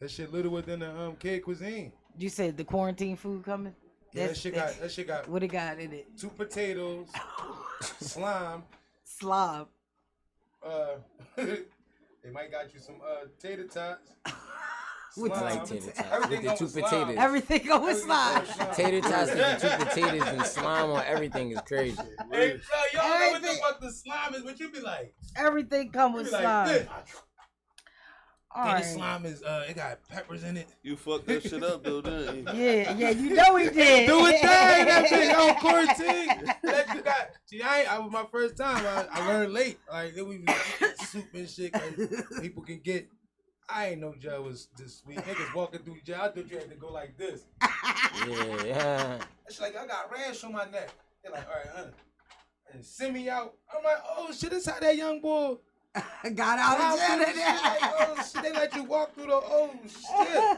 S1: that shit little within the kid cuisine.
S2: You said the quarantine food coming?
S1: Yeah, that shit got
S2: What it got in it?
S1: 2 potatoes, slime.
S2: Slob.
S1: They might got you some tater tots.
S2: With
S3: I like
S1: slime.
S3: tater tots.
S1: Everything
S3: With the
S1: come
S3: 2
S1: with slime.
S3: potatoes.
S2: Everything go with slime.
S3: Tater tots with the 2 potatoes and slime on everything is crazy.
S1: Hey, so y'all know what the
S2: Everything-
S1: fuck the slime is, but you be like,
S2: Everything come with
S1: you be like
S2: slime.
S1: this.
S2: All
S1: And
S2: right.
S1: the slime is it got peppers in it.
S4: You fucked that shit up though, didn't you?
S2: Yeah, you know he did.
S1: Do it there, that bitch on quarantine. That you got. See, I was my first time. I learned late. Like then we was eating soup and shit. 'Cause people can get. I ain't know jail was this sweet. Niggas walking through jail. I thought you had to go like this.
S3: Yeah.
S1: It's like I got rash on my neck. They're like, all right, and send me out. I'm like, oh shit, that's how that young boy
S2: Got out of jail.
S1: Like, oh shit, they let you walk through the shit.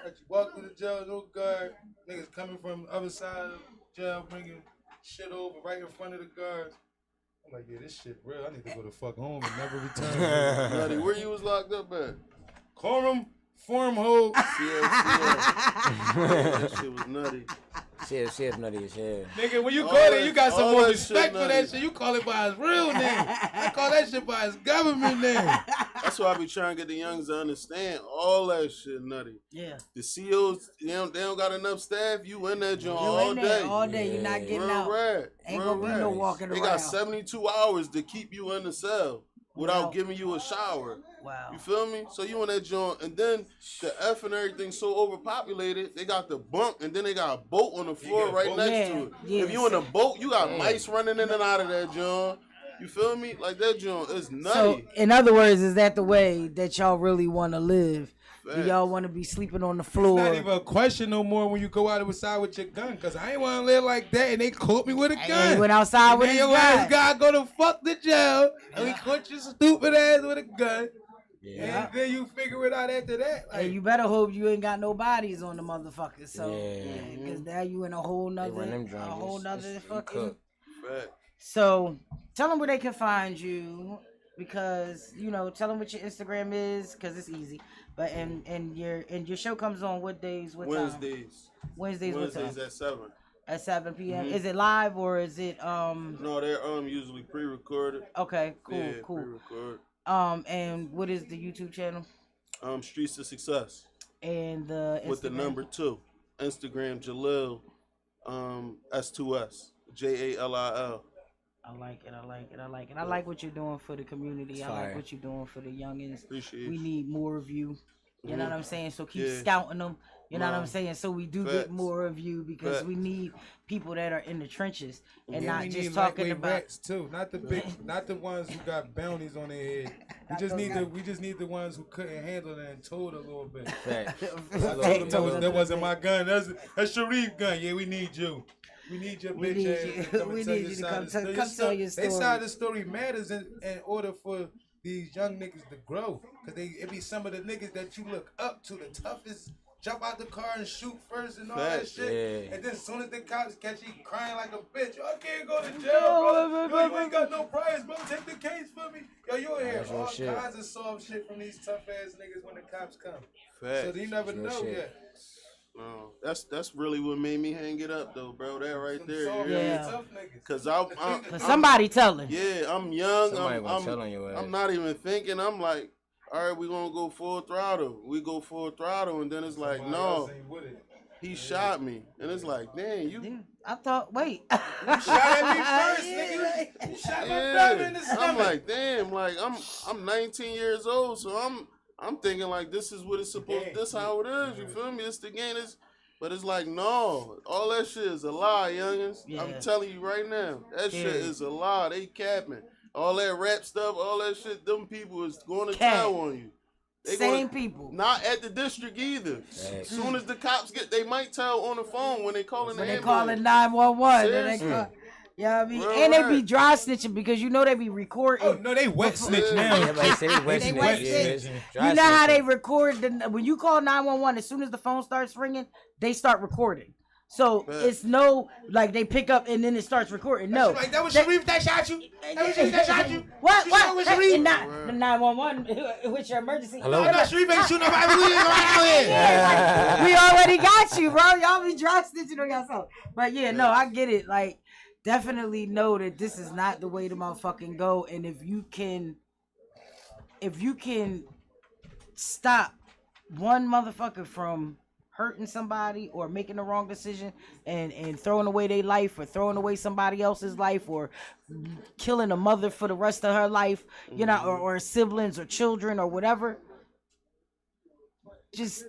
S1: Let you walk through the jail, no guard. Niggas coming from the other side of jail, bringing shit over right in front of the guards. I'm like, yeah, this shit real. I need to go the fuck home and never return.
S4: Nutty, where you was locked up at?
S1: Corum, Formhole.
S4: That shit was nutty.
S3: Shit, nutty as hell.
S1: Nigga, when you
S4: All
S1: go there,
S4: that-
S1: you got some
S4: all
S1: more
S4: that
S1: respect
S4: shit
S1: for that
S4: nutty.
S1: shit. You call it by his real name. I call that shit by his government name.
S4: That's why I be trying to get the youngs to understand all that shit nutty.
S2: Yeah.
S4: The COs, they don't got enough staff. You in that joint
S2: You
S4: all
S2: in
S4: day.
S2: there all day. You're not
S3: Yeah.
S2: getting
S4: Real
S2: out.
S4: rad.
S2: Ain't
S4: Real
S2: gonna be no
S4: rad.
S2: walking
S4: They
S2: around.
S4: got 72 hours to keep you in the cell without
S2: Wow.
S4: giving you a shower.
S2: Wow.
S4: You feel me? So you in that joint, and then the F and everything's so overpopulated, they got the bunk, and then they got a boat on the floor
S1: got a
S4: right
S1: boat?
S4: next
S2: Yeah,
S4: to it.
S2: yeah.
S4: If you in a boat, you got
S3: Yeah.
S4: mice running in and out of that joint. You feel me? Like that joint is
S2: So,
S4: nutty.
S2: in other words, is that the way that y'all really want to live? Do
S4: Facts.
S2: y'all want to be sleeping on the
S1: It's
S2: floor?
S1: not even a question no more when you go out outside with your gun, cause I ain't want to live like that, and they caught me with a gun.
S2: He went outside
S1: And
S2: with
S1: then
S2: his
S1: your ass
S2: gun.
S1: gotta go to fuck the jail, and we caught your stupid ass with a gun.
S3: Yeah.
S1: And then you figure it out after that. Like,
S2: And you better hope you ain't got no bodies on the motherfuckers. So,
S3: Yeah.
S2: because now you in a whole nother,
S3: run them joints. It's
S2: fucking.
S3: cooked.
S4: Fact.
S2: So, tell them where they can find you, because tell them what your Instagram is, because it's easy. But and your show comes on what days? What time?
S4: Wednesdays.
S2: Wednesdays. What time?
S4: Wednesdays at 7.
S2: At 7 p.m.
S4: Mhm.
S2: Is it live or is it
S4: No, they're usually pre-recorded.
S2: Okay, cool,
S4: Yeah,
S2: cool.
S4: pre-recorded.
S2: And what is the YouTube channel?
S4: Streets of Success
S2: And the
S4: with the
S2: Instagram?
S4: number 2. Instagram Jalil, S2S, JALIL.
S2: I like it. I like what you're doing for the community. I like
S3: Fire.
S2: what you're doing for the youngins.
S4: Appreciate
S2: We
S4: you.
S2: need more of you. You know what I'm saying? So keep scouting them. You know what I'm saying? So we do get more of you because we need people that are in the trenches and not just talking about
S1: rats too. Not the ones who got bounties on their head. We just need the ones who couldn't handle it and told a little bit. That wasn't my gun. That's Sharif gun. Yeah, we need you. We need your bitch ass to come and tell your side. Come tell your story. They side of the story matters in order for these young niggas to grow. Cause it be some of the niggas that you look up to, the toughest. Jump out the car and shoot first and all that shit. Yeah. And then as soon as the cops catch you crying like a bitch, I can't go to jail, bro. Yo, you ain't got no prize, bro. Take the case for me. Yo, you'll hear all kinds of soft shit from these tough ass niggas when the cops come. So you never know yet.
S4: No, that's really what made me hang it up though, bro. That right there.
S2: Tough
S4: niggas. Cause I'm
S2: somebody telling.
S4: Yeah, I'm young.
S3: I'm
S4: not even thinking. I'm like, all right, we gonna go full throttle. We go full throttle, and then it's like, no, he shot me, and it's like, dang, you.
S2: I thought, wait,
S1: you shot at me first, nigga. You shot my brother in the stomach.
S4: I'm like, damn, like I'm 19 years old, so I'm thinking like this is what it's supposed. This how it is. You feel me? It's the game. But it's like, no, all that shit is a lie, youngins. Yeah. I'm telling you right now, that shit is a lie. They capping. All that rap stuff, all that shit, them people is going to town on you.
S2: Same people.
S4: Not at the district either. As soon as the cops they might tell on the phone when they calling the ambulance.
S2: When they calling 911. Yeah, I mean, and they be dry snitching because you know they be recording.
S1: Oh no, they wet snitch now.
S2: They wet snitch. You know how they record when you call 911. As soon as the phone starts ringing, they start recording. So it's no like they pick up and then it starts recording. No,
S1: like that was Sharif that shot you. That was Sharif that shot you.
S2: What? The 911 with your emergency.
S3: Hello.
S1: No, Sharif ain't shooting nobody.
S2: We already got you, bro. Y'all be dry snitching on yourself. But yeah, no, I get it. Like, definitely know that this is not the way to motherfucking go. And if you can stop one motherfucker from hurting somebody or making the wrong decision and throwing away their life or throwing away somebody else's life or killing a mother for the rest of her life, you know, or siblings or children or whatever, just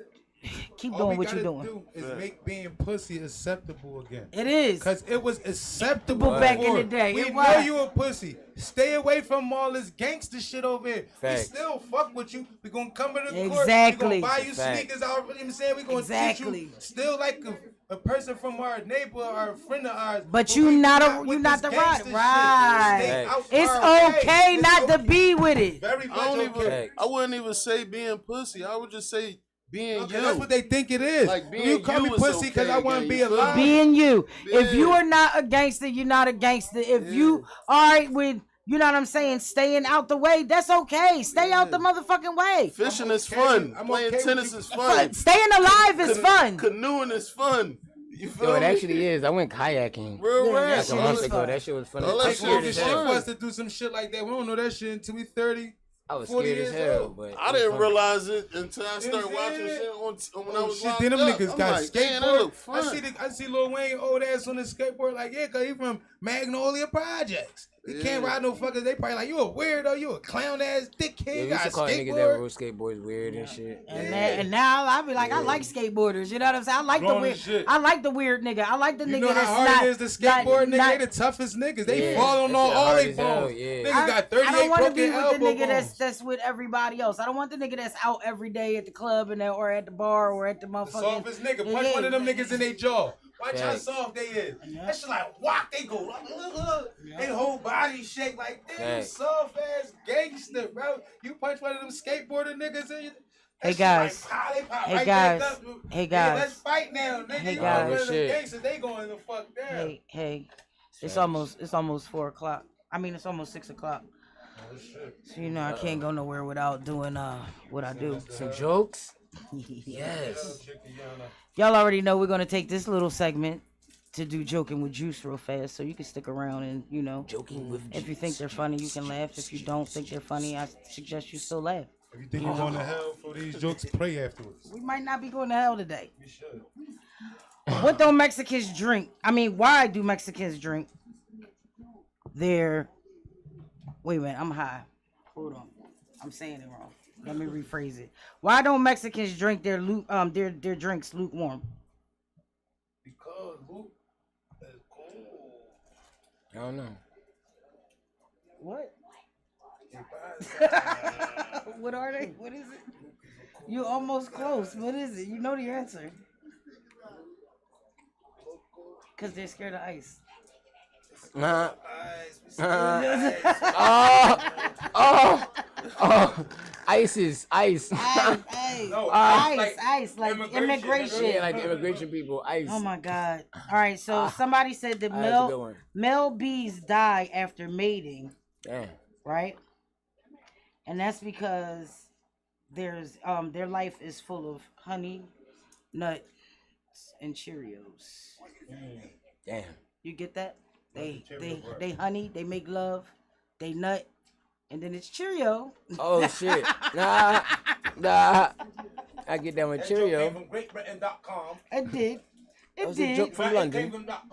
S2: keep doing what you're doing.
S1: All we gotta do is make being pussy acceptable again.
S2: It is.
S1: Because it was acceptable
S2: back in the day.
S1: We know you a pussy. Stay away from all this gangster shit over here.
S3: Facts.
S1: We still fuck with you. We gonna come to the court.
S2: Exactly.
S1: We gonna buy you sneakers. You know what I'm saying? We gonna treat you still like a person from our neighbor or a friend of ours.
S2: But you not the right. It's okay not to be with it.
S1: Very much okay.
S4: I wouldn't even say being pussy. I would just say being you.
S1: That's what they think it is.
S4: Like
S1: you call me pussy because I want to be alive.
S2: Being you. If you are not a gangster, you're not a gangster. If you are with, you know what I'm saying, staying out the way, that's okay. Stay out the motherfucking way.
S4: Fishing is fun. Playing tennis is fun.
S2: Staying alive is fun.
S4: Canoeing is fun. You feel
S3: it
S4: me?
S3: actually is. I went kayaking.
S4: Real rap.
S3: Like a month ago. That shit was fun.
S1: Take off the shit for us to do some shit like that. We don't know that shit until we 30.
S3: I was scared as hell, but
S4: I didn't realize it until I started watching shit when I was locked
S1: then them
S4: up.
S1: niggas got skateboard. I see Lil Wayne old ass on the skateboard like, yeah, cause he from Magnolia Projects. He can't ride no fuckers. They probably like, you a weirdo, you a clown ass dickhead.
S3: Yeah, we used to call niggas that rode skateboards weird and shit.
S2: And now I be like, I like skateboarders. You know what I'm saying? I like the weird. I like the weird nigga. I like the nigga that's not.
S1: You know how hard it is to skateboard nigga? They the toughest niggas. They fall on all they bones. Niggas got 38 broken elbow bones. I don't want to be with the nigga that's with everybody else. I don't want the nigga that's out every day at the club or at the bar or at the motherfucking. The softest nigga. Punch one of them niggas in their jaw. Watch how soft they is. That shit like whack. They go they whole body shake like damn soft ass gangster, bro. You punch one of them skateboarder niggas in.
S2: Hey guys. Hey guys.
S1: Let's fight now, nigga.
S2: Hey guys.
S1: Gangsters, they going the fuck down.
S2: Hey. It's almost 4:00. I mean, it's almost 6:00.
S1: Oh shit.
S2: So you know I can't go nowhere without doing what I do.
S3: Some jokes.
S2: Yes. Y'all already know we're gonna take this little segment to do joking with Juice real fast, so you can stick around and
S3: joking with
S2: if you think they're funny, you can laugh. If you don't think they're funny, I suggest you still laugh.
S1: If you think you're going to hell for these jokes, pray afterwards.
S2: We might not be going to hell today.
S1: We should.
S2: What do Mexicans drink? I mean, why do Mexicans drink? Wait a minute, I'm high. Hold on, I'm saying it wrong. Let me rephrase it. Why don't Mexicans drink their drinks lukewarm?
S1: Because Luke is cool.
S3: I don't know.
S2: What? What are they? What is it? You're almost close. What is it? You know the answer. Because they're scared of ice.
S3: Ice is ice.
S2: Ice, like immigration.
S3: Yeah, like the immigration people. Ice.
S2: Oh my God. All right, so somebody said that male bees die after mating.
S3: Damn.
S2: Right? And that's because there's their life is full of honey, nuts, and Cheerios.
S3: Damn.
S2: You get that? They honey, they make love, they nut, and then it's Cheerio.
S3: Oh shit. Nah. I get that with Cheerio.
S1: From GreatBritain.com.
S2: It did.
S3: That was a joke from London. That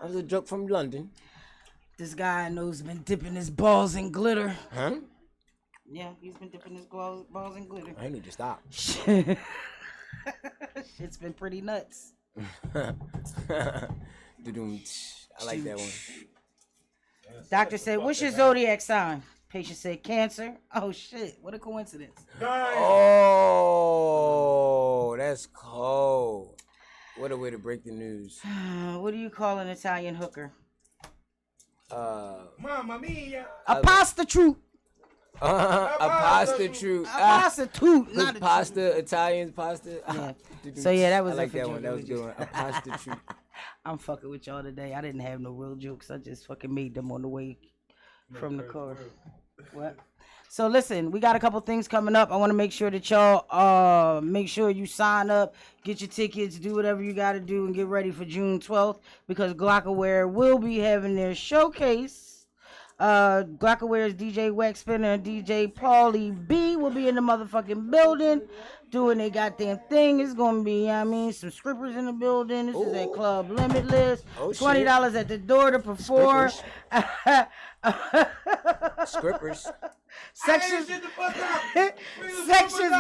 S3: was a joke from London.
S2: This guy I know's been dipping his balls in glitter.
S3: Huh?
S2: Yeah, he's been dipping his balls in glitter.
S3: I need to stop.
S2: It's been pretty nuts.
S3: I like that one.
S2: Doctor said, "What's your zodiac sign?" Patient said, "Cancer." Oh shit! What a coincidence.
S3: Oh, that's cold. What a way to break the news.
S2: What do you call an Italian hooker?
S1: Mamma mia.
S2: A prostitute.
S3: A prostitute.
S2: A prostitute. Not a
S3: pasta, Italian pasta.
S2: Yeah. So yeah, that was
S3: I like that one. That was a good one. A prostitute.
S2: I'm fucking with y'all today. I didn't have no real jokes. I just fucking made them on the way from the car. What? So listen, we got a couple things coming up. I want to make sure that y'all make sure you sign up, get your tickets, do whatever you got to do, and get ready for June 12th because Glockaware will be having their showcase. Glockaware's DJ Wax Spinner and DJ Paulie B will be in the motherfucking building doing their goddamn thing. It's gonna be, some strippers in the building. This is at Club Limitless. $20 at the door to perform.
S3: Scrippers.
S2: Sections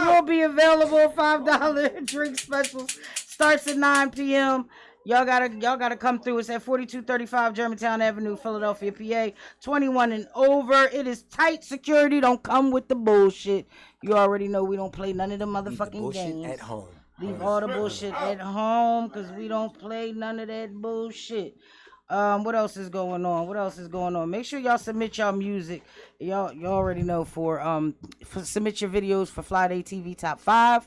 S2: will be available. $5 drink specials starts at 9 p.m. Y'all gotta come through. It's at 4235 Germantown Avenue, Philadelphia, PA. 21 and over. It is tight security. Don't come with the bullshit. You already know we don't play none of the motherfucking games.
S3: At home.
S2: Leave all the bullshit at home because we don't play none of that bullshit. What else is going on? Make sure y'all submit y'all music. Y'all already know for submit your videos for Friday TV Top 5.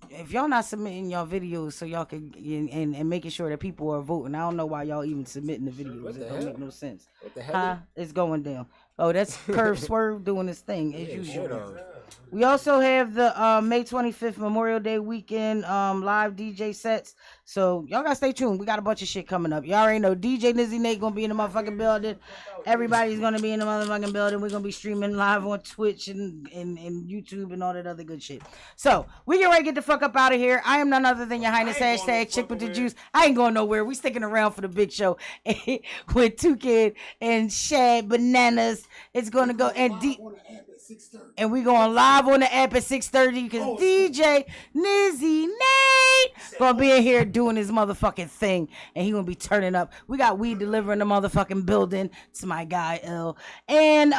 S2: If y'all not submitting y'all videos so y'all can and making sure that people are voting, I don't know why y'all even submitting the videos. It don't make no sense.
S3: What the hell?
S2: It's going down. Oh, that's Curve Swerve doing his thing as usual. We also have the May 25th Memorial Day weekend live DJ sets. So y'all gotta stay tuned. We got a bunch of shit coming up. Y'all already know DJ Nizzy Nate gonna be in the motherfucking building. Everybody's gonna be in the motherfucking building. We're gonna be streaming live on Twitch and YouTube and all that other good shit. So we get ready to get the fuck up out of here. I am none other than your highness. Hashtag ChicWitDaJuice. I ain't going nowhere. We sticking around for the big show with Toucan and Shad Bananas. It's gonna go and we going live on the app at 6:30 because DJ Nizzy Nate gonna be in here doing his motherfucking thing and he gonna be turning up. We got weed delivering the motherfucking building. It's my guy L. And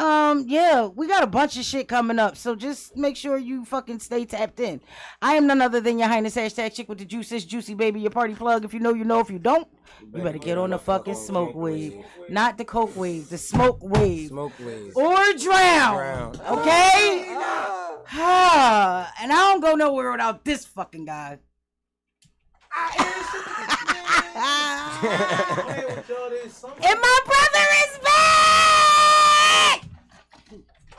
S2: we got a bunch of shit coming up. So just make sure you fucking stay tapped in. I am none other than your highness. Hashtag ChicWitDaJuice. It's Juicy Baby, your party plug. If you know, you know. If you don't, you better get on the fucking smoke wave. Not the coke wave, the smoke wave.
S3: Smoke wave.
S2: Or drown. Okay? And I don't go nowhere without this fucking guy. And my brother is back!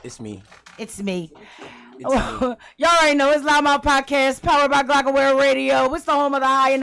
S3: It's me.
S2: Y'all already know it's Loud Mouth Podcast, powered by Glockaware Radio. It's the home of the high and